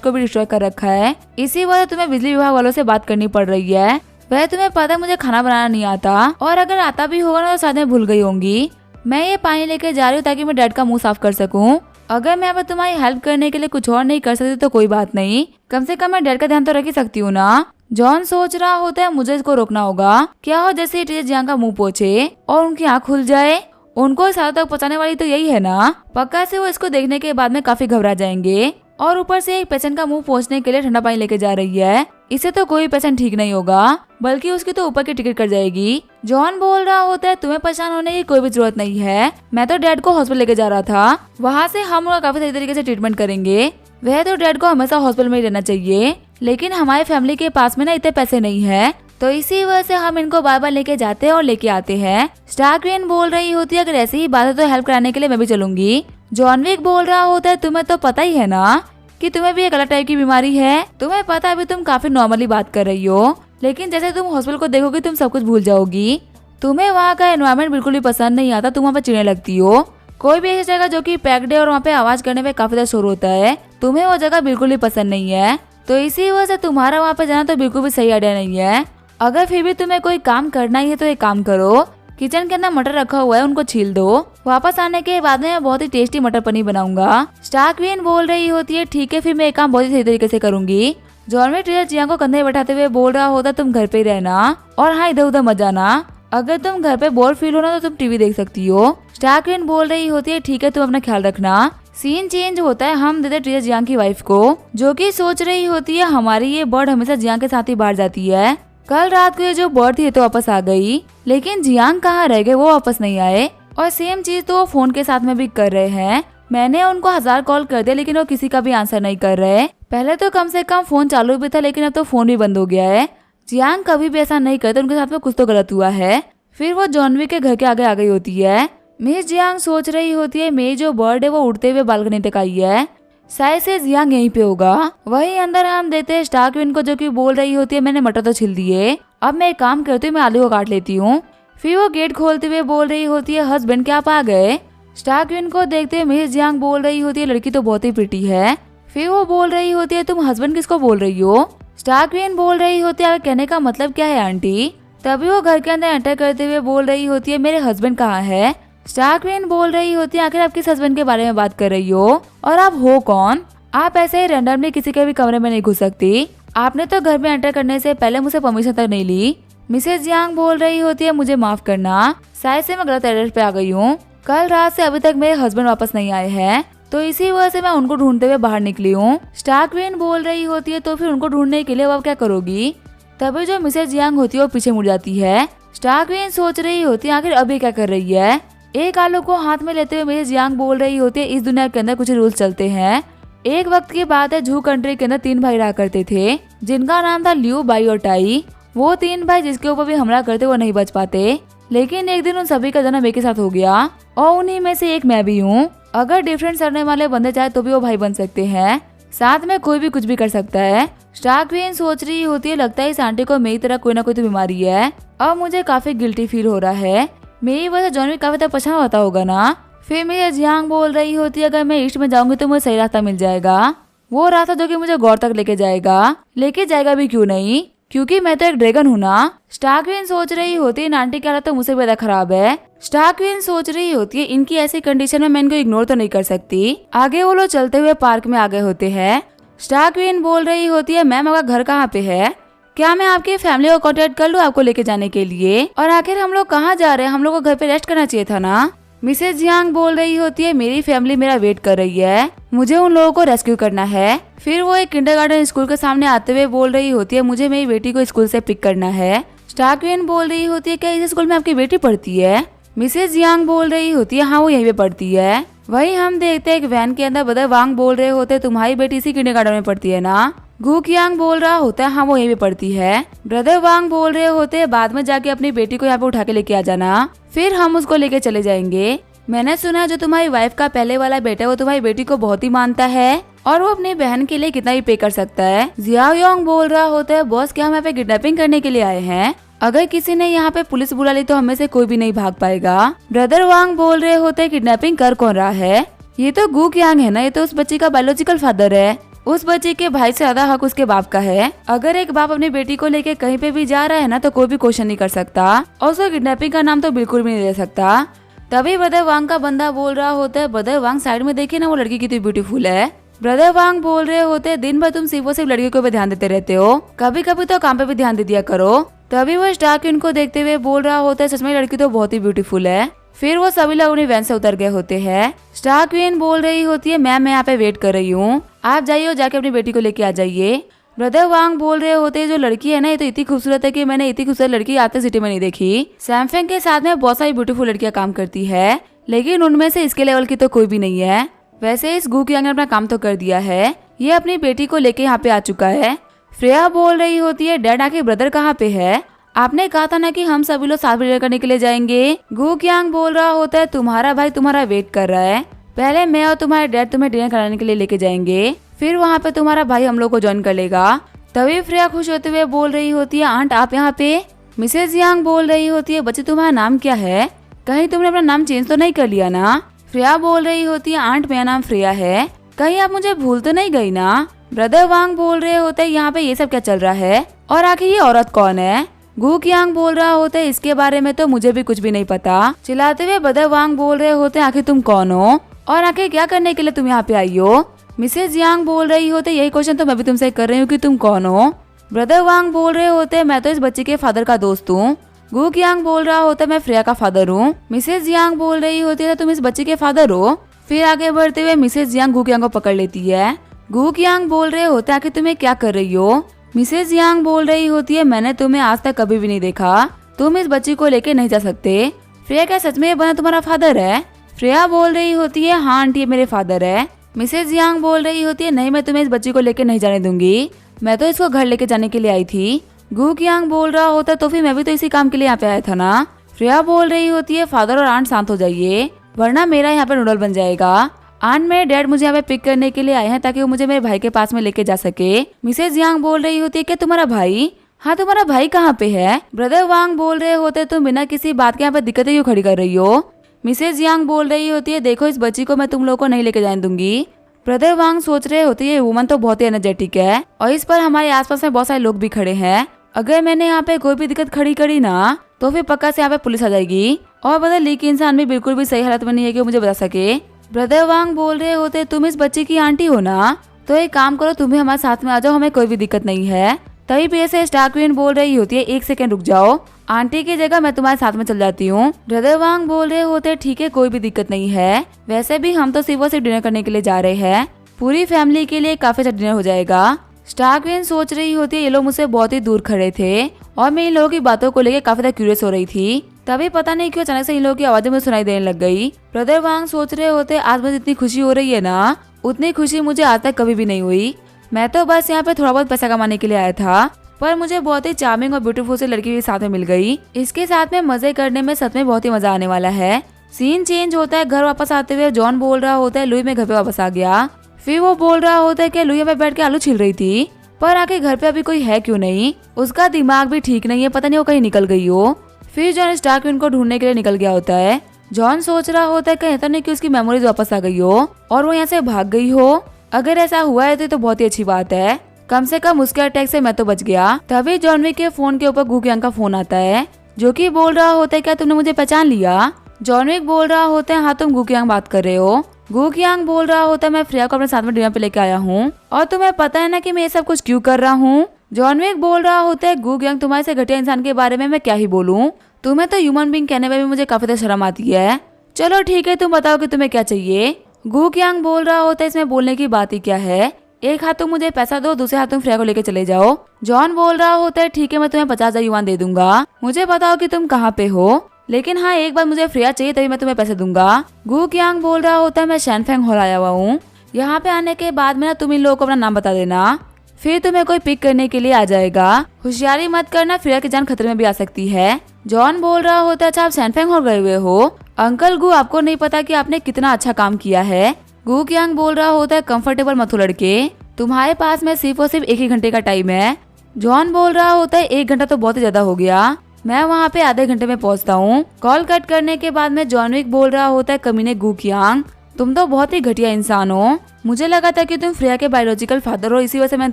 को भी डिस्ट्रॉय कर रखा है, इसी वजह तुम्हें बिजली विभाग वालों से बात करनी पड़ रही है। वह तुम्हें पता है मुझे खाना बनाना नहीं आता, और अगर आता भी होगा ना तो शायद मैं भूल गई होंगी। मैं ये पानी लेके जा रही हूँ ताकि मैं डैड का मुंह साफ कर सकूं। अगर मैं अब तुम्हारी हेल्प करने के लिए कुछ और नहीं कर सकती तो कोई बात नहीं, कम से कम मैं डैड का ध्यान तो रख ही सकती हूँ ना। जॉन सोच रहा होता है, मुझे इसको रोकना होगा। क्या हो जैसे टीचर जियांग का मुंह पोछे और उनकी आँख खुल जाए, उनको सालों तक पहुंचाने वाली तो यही है ना। पक्का से वो इसको देखने के बाद में काफी घबरा जाएंगे, और ऊपर से एक पेशेंट का मुंह पोंछने के लिए ठंडा पानी लेके जा रही है, इससे तो कोई पेशेंट ठीक नहीं होगा, बल्कि उसकी तो ऊपर की टिकट कट जाएगी। जॉन बोल रहा होता है, तुम्हें परेशान होने की कोई भी जरूरत नहीं है, मैं तो डैड को हॉस्पिटल लेके जा रहा था, वहाँ से हम उनका काफी सही तरीके से ट्रीटमेंट करेंगे। वह तो डैड को हमेशा हॉस्पिटल में ही रहना चाहिए, लेकिन हमारी फैमिली के पास में ना इतने पैसे नहीं है, तो इसी वजह से हम इनको बार बार लेके जाते हैं और लेके आते हैं। स्टार्कविन बोल रही होती है, अगर ऐसी ही बात है तो हेल्प कराने के लिए मैं भी चलूंगी। जॉन विक बोल रहा होता है, तुम्हें तो पता ही है ना कि तुम्हें भी एक अलग टाइप की बीमारी है, तुम्हें पता है अभी तुम काफी नॉर्मली बात कर रही हो, लेकिन जैसे तुम हॉस्पिटल को देखोगी तुम सब कुछ भूल जाओगी। तुम्हें वहाँ का एनवायरनमेंट बिल्कुल भी पसंद नहीं आता, तुम वहाँ पे चिढ़ने लगती हो। कोई भी ऐसी जगह जो कि पैक्ड है और वहाँ पे आवाज करने में काफी ज्यादा शोर होता है, तुम्हें वो जगह बिल्कुल भी पसंद नहीं है, तो इसी वजह से तुम्हारा वहाँ पे जाना तो बिल्कुल भी सही आइडिया नहीं है। अगर फिर भी तुम्हें कोई काम करना ही है तो एक काम करो, किचन के अंदर मटर रखा हुआ है उनको छील दो, वापस आने के बाद मैं बहुत ही टेस्टी मटर पनीर बनाऊंगा। स्टार्कविन बोल रही होती है, ठीक है फिर मैं एक काम बहुत ही सही तरीके से करूंगी। जॉन विक टीचर जियांग को कंधे बैठाते हुए बोल रहा होता, तुम घर पे ही रहना और हाँ इधर उधर मत जाना, अगर तुम घर पे बोर फील हो ना तो तुम टीवी देख सकती हो। स्टार्कविन बोल रही होती है, ठीक है तुम अपना ख्याल रखना। सीन चेंज होता है, हम देते टीचर जियांग की वाइफ को, जो कि सोच रही होती है हमारी ये बर्ड हमेशा जियांग के साथ ही बाहर जाती है, कल रात को ये जो बर्ड थी तो वापस आ गई, लेकिन जियांग कहाँ रह गए, वो वापस नहीं आए, और सेम चीज तो वो फोन के साथ में भी कर रहे हैं। मैंने उनको 1000 कॉल कर दिया लेकिन वो किसी का भी आंसर नहीं कर रहे। पहले तो कम से कम फोन चालू भी था, लेकिन अब तो फोन भी बंद हो गया है। जियांग कभी भी ऐसा नहीं करते, उनके साथ में कुछ तो गलत हुआ है। फिर वो जॉन विक के घर के आगे आ गई होती है। मिस जियांग सोच रही होती है, मेरी जो बर्ड है वो उड़ते हुए बालकनी तक आई है, शायद से जियांग यहीं पे होगा। वही अंदर हम देते हैं स्टार्कविन को, जो कि बोल रही होती है, मैंने मटर तो छिल दिए, अब मैं एक काम करती हूँ, मैं आलू को काट लेती हूँ। फिर वो गेट खोलते हुए बोल रही होती है, हस्बैंड क्या आप आ गए? स्टार्कविन को देखते हुए मिस जियांग बोल रही होती है, लड़की तो बहुत ही प्रिटी है। फिर वो बोल रही होती है, तुम हस्बैंड किसको बोल रही हो? स्टार्कविन बोल रही होती है, कहने का मतलब क्या है आंटी? तभी वो घर के अंदर एंटर करते हुए बोल रही होती है, मेरे हस्बैंड कहाँ है? स्टार्कविन बोल रही होती है, आखिर आप किस हस्बैंड के बारे में बात कर रही हो, और आप हो कौन? आप ऐसे ही रैंडमली किसी के भी कमरे में नहीं घुस सकती, आपने तो घर में एंटर करने से पहले मुझसे परमिशन तक नहीं ली। मिसेस जियांग बोल रही होती है, मुझे माफ करना, शायद से मैं गलत एड्रेस पे आ गई हूँ, कल रात से अभी तक मेरे हस्बैंड वापस नहीं आए हैं, तो इसी वजह से मैं उनको ढूंढते हुए बाहर निकली हूँ। स्टार्कविन बोल रही होती है, तो फिर उनको ढूंढने के लिए अब क्या करोगी? तभी जो मिसेस जियांग होती है वो पीछे मुड़ जाती है। स्टार्कविन सोच रही होती है, आखिर अभी क्या कर रही है? एक आलू को हाथ में लेते हुए मिसेस जियांग बोल रही होती है, इस दुनिया के अंदर कुछ रूल्स चलते हैं। एक वक्त की बात है, जू कंट्री के अंदर 3 भाई रहा करते थे, जिनका नाम था लिू, बाई और टाई। वो 3 भाई जिसके ऊपर भी हमला करते वो नहीं बच पाते, लेकिन एक दिन उन सभी का जन्म एक ही साथ हो गया, और उन्हीं में से एक मैं भी हूँ। अगर डिफरेंट सरने वाले बंदे चाहे तो भी वो भाई बन सकते हैं, साथ में कोई भी कुछ भी कर सकता है। स्टार्कविन सोच रही होती है, लगता है इस आंटी को मेरी तरह कोई ना कोई तो बीमारी है, अब मुझे काफी गिल्टी फील हो रहा है, मेरी वजह से जॉन विक काफी तक परेशान होता होगा ना। फिर मेरी जियांग बोल रही होती है, अगर मैं ईस्ट में जाऊंगी तो मुझे सही रास्ता मिल जाएगा, वो रास्ता जो कि मुझे गौर तक लेके जाएगा भी क्यों नहीं, क्योंकि मैं तो एक ड्रैगन हूँ ना। स्टार्कविन सोच रही होती है, आंटी की हालत तो मुझसे ज्यादा खराब है। स्टार्कविन सोच रही होती है, इनकी ऐसी कंडीशन में मैं इनको इग्नोर तो नहीं कर सकती। आगे वो लोग चलते हुए पार्क में आ गए होते हैं। स्टार्कविन बोल रही होती है, मैम आपका घर कहाँ पे है? क्या मैं आपकी फैमिली को कॉन्टेक्ट कर लूँ आपको लेके जाने के लिए? और आखिर हम लोग कहाँ जा रहे हैं, हम लोग को घर पे रेस्ट करना चाहिए था ना। मिसेस जियांग बोल रही होती है, मेरी फैमिली मेरा वेट कर रही है, मुझे उन लोगों को रेस्क्यू करना है। फिर वो एक किंडरगार्टन स्कूल के सामने आते हुए बोल रही होती है, मुझे मेरी बेटी को स्कूल से पिक करना है। स्टार्कविन बोल रही होती है, क्या इस स्कूल में आपकी बेटी पढ़ती है? मिसेज यांग बोल रही होती है, हाँ वो यहीं पे पढ़ती है। वही हम देखते हैं एक वैन के अंदर ब्रदर वांग बोल रहे होते, तुम्हारी बेटी इसी किंडरगार्टन में पढ़ती है ना? गु कियांग बोल रहा होता है, हाँ वो यहीं पे पढ़ती है। ब्रदर वांग बोल रहे होते हैं, बाद में जाके अपनी बेटी को यहाँ पे उठा के लेके आ जाना, फिर हम उसको लेके चले जाएंगे। मैंने सुना जो तुम्हारी वाइफ का पहले वाला बेटा है वो तुम्हारी बेटी को बहुत ही मानता है और वो अपनी बहन के लिए कितना भी पे कर सकता है। जियाओ योंग बोल रहा होता है, बॉस क्या हम यहाँ पे किडनैपिंग करने के लिए आए हैं? अगर किसी ने यहाँ पे पुलिस बुला ली तो हमें से कोई भी नहीं भाग पाएगा। ब्रदर वांग बोल रहे होते हैं, किडनैपिंग कर कौन रहा है? ये तो गु कियांग है ना, ये तो उस बच्ची का बायोलॉजिकल फादर है। उस बच्चे के भाई से ज्यादा हक उसके बाप का है। अगर एक बाप अपनी बेटी को लेके कहीं पे भी जा रहा है ना तो कोई भी क्वेश्चन नहीं कर सकता और उसको किडनैपिंग का नाम तो बिल्कुल भी नहीं ले सकता। तभी ब्रदर वांग का बंदा बोल रहा होता है, ब्रदर वांग साइड में देखिए ना, वो लड़की कितनी ब्यूटीफुल है। ब्रदर वांग बोल रहे होते, दिन भर तुम सिर्फ लड़कियों को भी ध्यान देते रहते हो, कभी कभी तो काम पे भी ध्यान दे दिया करो। तभी वो स्टार्कविन को देखते हुए बोल रहा होता है, सच में लड़की तो बहुत ही ब्यूटीफुल है। फिर वो सभी लोग अपनी वैन से उतर गए होते हैं। स्टार्कविन बोल रही होती है, मैम मैं यहाँ पे वेट कर रही हूँ, आप जाइए और जाके अपनी बेटी को लेके आ जाइए। ब्रदर वांग बोल रहे होते हैं, जो लड़की है ना ये तो इतनी खूबसूरत है कि मैंने इतनी खूबसूरत लड़की आते सिटी में नहीं देखी। सैमफेंग के साथ में बहुत सारी ब्यूटीफुल लड़कियां काम करती है, लेकिन उनमें से इसके लेवल की तो कोई भी नहीं है। वैसे इस गु कियांग ने अपना काम तो कर दिया है, ये अपनी बेटी को लेके यहाँ पे आ चुका है। फ्रेया बोल रही होती है, डैड आके ब्रदर कहाँ पे है? आपने कहा था ना कि हम सभी लोग साथ डिनर करने के लिए जाएंगे। गु कियांग बोल रहा होता है, तुम्हारा भाई तुम्हारा वेट कर रहा है, पहले मैं और तुम्हारे डैड तुम्हें डिनर कराने के लिए लेके जाएंगे, फिर वहाँ पे तुम्हारा भाई हम लोग को ज्वाइन कर लेगा। तभी फ्रेया खुश होते हुए बोल रही होती है, आंट आप यहाँ पे? मिसेज यांग बोल रही होती है, बच्चे तुम्हारा नाम क्या है? कहीं तुमने अपना नाम चेंज तो नहीं कर लिया ना? फ्रेया बोल रही होती है, आंट मेरा नाम फ्रेया है, कहीं आप मुझे भूल तो नहीं गई ना? ब्रदर वांग बोल रहे होते हैं, यहाँ पे ये सब क्या चल रहा है और आखिर ये औरत कौन है? गु कियांग बोल रहा होता है, इसके बारे में तो मुझे भी कुछ भी नहीं पता। चिल्लाते हुए ब्रदर वांग बोल रहे होते हैं, आखिर तुम कौन हो और आखिर क्या करने के लिए तुम यहाँ पे आई हो? मिसेज यांग बोल रही होते, यही क्वेश्चन तो मैं भी तुमसे कर रही हूँ कि तुम कौन हो? ब्रदर वांग बोल रहे होते, मैं तो इस बच्चे के फादर का दोस्त हूँ। गु कियांग बोल रहा होता है, मैं फ्रेया का फादर हूँ। मिसेज यांग बोल रही होती है, तुम इस बच्चे के फादर हो? फिर आगे बढ़ते हुए मिसेज यांग गु कियांग को पकड़ लेती है। गु कियांग बोल रहे होते, आखिर तुम्हें क्या कर रही हो? मिसेज यांग बोल रही होती है, मैंने तुम्हें आज तक कभी भी नहीं देखा, तुम इस बच्ची को लेके नहीं जा सकते। फ्रेया क्या सच में ये बना तुम्हारा फादर है? फ्रेया बोल रही होती है, हाँ आंटी ये मेरे फादर है। मिसेज यांग बोल रही होती है, नहीं मैं तुम्हें इस बच्ची को लेके नहीं जाने दूंगी, मैं तो इसको घर लेके जाने के लिए आई थी। गु कियांग बोल रहा होता है, तो फिर मैं भी तो इसी काम के लिए यहाँ पे आया था ना। फ्रेया बोल रही होती है, फादर और आंट शांत हो जाइए वरना मेरा यहाँ पे नूडल बन जाएगा। आंट मेरे डैड मुझे यहाँ पे पिक करने के लिए आए हैं ताकि वो मुझे मेरे भाई के पास में लेके जा सके। मिसेज यांग बोल रही होती है, क्या तुम्हारा भाई? हाँ तुम्हारा भाई कहाँ पे है? ब्रदर वांग बोल रहे होते, तुम बिना किसी बात के यहाँ पे दिक्कतें क्यों खड़ी कर रही हो? मिसेज यांग बोल रही होती है, देखो इस बच्ची को मैं तुम लोगों को नहीं लेके जाने दूंगी। ब्रदर वांग सोच रहे होते हैं, ये वुमन तो बहुत ही एनर्जेटिक है और इस पर हमारे आसपास में बहुत सारे लोग भी खड़े हैं, अगर मैंने यहाँ पे कोई भी दिक्कत खड़ी करी ना तो फिर पक्का से यहाँ पे पुलिस आ जाएगी और ब्रदर ली की इंसान भी बिल्कुल भी सही हालत में नहीं है कि मुझे बता सके। ब्रदर वांग बोल रहे होते, तुम इस बच्चे की आंटी हो ना, तो एक काम करो तुम्हें हमारे साथ में आ जाओ, हमें कोई भी दिक्कत नहीं है। तभी पे से स्टार्कविन बोल रही होती है, एक सेकंड रुक जाओ, आंटी की जगह मैं तुम्हारे साथ में चल जाती हूँ। ब्रदर वांग बोल रहे होते, ठीक है कोई भी दिक्कत नहीं है, वैसे भी हम तो सिर्फ डिनर करने के लिए जा रहे हैं, पूरी फैमिली के लिए काफी अच्छा डिनर हो जाएगा। स्टार्कविन सोच रही होती है, ये लोग मुझसे बहुत ही दूर खड़े थे और मैं इन लोगों की बातों को लेकर काफी ज्यादा क्यूरियस हो रही थी। तभी पता नहीं क्यों अचानक से इन लोगों की आवाजें मुझे सुनाई देने लग गई। ब्रदर वांग सोच रहे होते, आज मुझे इतनी खुशी हो रही है ना, उतनी खुशी मुझे आज तक कभी भी नहीं हुई। मैं तो बस यहाँ पे थोड़ा बहुत पैसा कमाने के लिए आया था, पर मुझे बहुत ही चार्मिंग और ब्यूटीफुल से लड़की भी साथ में मिल गई। इसके साथ में मजे करने में सच में बहुत ही मजा आने वाला है। सीन चेंज होता है, घर वापस आते हुए जॉन बोल रहा होता है, लुई मैं घर पे वापस आ गया। फिर वो बोल रहा होता है कि लुई पे बैठ के आलू छिल रही थी, पर आके घर पे अभी कोई है क्यों नहीं, उसका दिमाग भी ठीक नहीं है, पता नहीं वो कहीं निकल गई हो। फिर जॉन स्टार्कविन को ढूंढने के लिए निकल गया होता है। जॉन सोच रहा होता है कहीं ऐसा नहीं कि उसकी मेमोरीज वापस आ गई हो और वो यहाँ से भाग गई हो। अगर ऐसा हुआ है तो बहुत ही अच्छी बात है, कम से कम उसके अटैक से मैं तो बच गया। तभी जॉन विक के फोन के ऊपर गु कियांग का फोन आता है, जो कि बोल रहा होता है, क्या तुमने मुझे पहचान लिया? जॉन विक बोल रहा होता है, हाँ तुम गु कियांग बात कर रहे हो। गु कियांग बोल रहा होता है, मैं फ्रेया को अपने साथ में डिनर पे लेके आया हूँ और तुम्हें पता है ना कि मैं ये सब कुछ क्यों कर रहा हूँ। जॉन विक बोल रहा होता है, गु कियांग तुम्हारे से घटिया इंसान के बारे में मैं क्या ही बोलूँ, तुम्हें तो ह्यूमन बीइंग कहने में भी मुझे काफी शर्म आती है। चलो ठीक है तुम बताओ कि तुम्हें क्या चाहिए। गू क्यांग बोल रहा होता है इसमें बोलने की बात ही क्या है, एक हाथ तुम मुझे पैसा दो, दूसरे हाथ तुम फ्रेया को लेके चले जाओ। जॉन बोल रहा होता है ठीक है मैं तुम्हें 50,000 युआन दे दूंगा, मुझे बताओ कि तुम कहाँ पे हो, लेकिन हाँ एक बार मुझे फ्रेया चाहिए तभी मैं तुम्हें पैसे दूंगा। गू क्यांग बोल रहा होता है मैं शैनफेंग हॉल आया हुआ हूँ, यहाँ पे आने के बाद में ना तुम इन लोगों को अपना नाम बता देना, फिर तुम्हें कोई पिक करने के लिए आ जाएगा, होशियारी मत करना फ्रेया की जान खतरे में भी आ सकती है। जॉन बोल रहा होता है अच्छा आप शैनफेंग हॉल गए हुए हो, अंकल गू आपको नहीं पता कि आपने कितना अच्छा काम किया है। गू क्यांग बोल रहा होता है कंफर्टेबल मत हो लड़के, तुम्हारे पास में सिर्फ और सिर्फ 1 ही घंटे का टाइम है। जॉन बोल रहा होता है 1 घंटा तो बहुत ही ज्यादा हो गया, मैं वहाँ पे आधे घंटे में पहुँचता हूँ। कॉल कट करने के बाद में जॉन विक बोल रहा होता है कमीने गू क्यांग तुम तो बहुत ही घटिया इंसान हो, मुझे लगा था कि तुम फ्रेया के बायोलॉजिकल फादर हो, इसी वजह से मैंने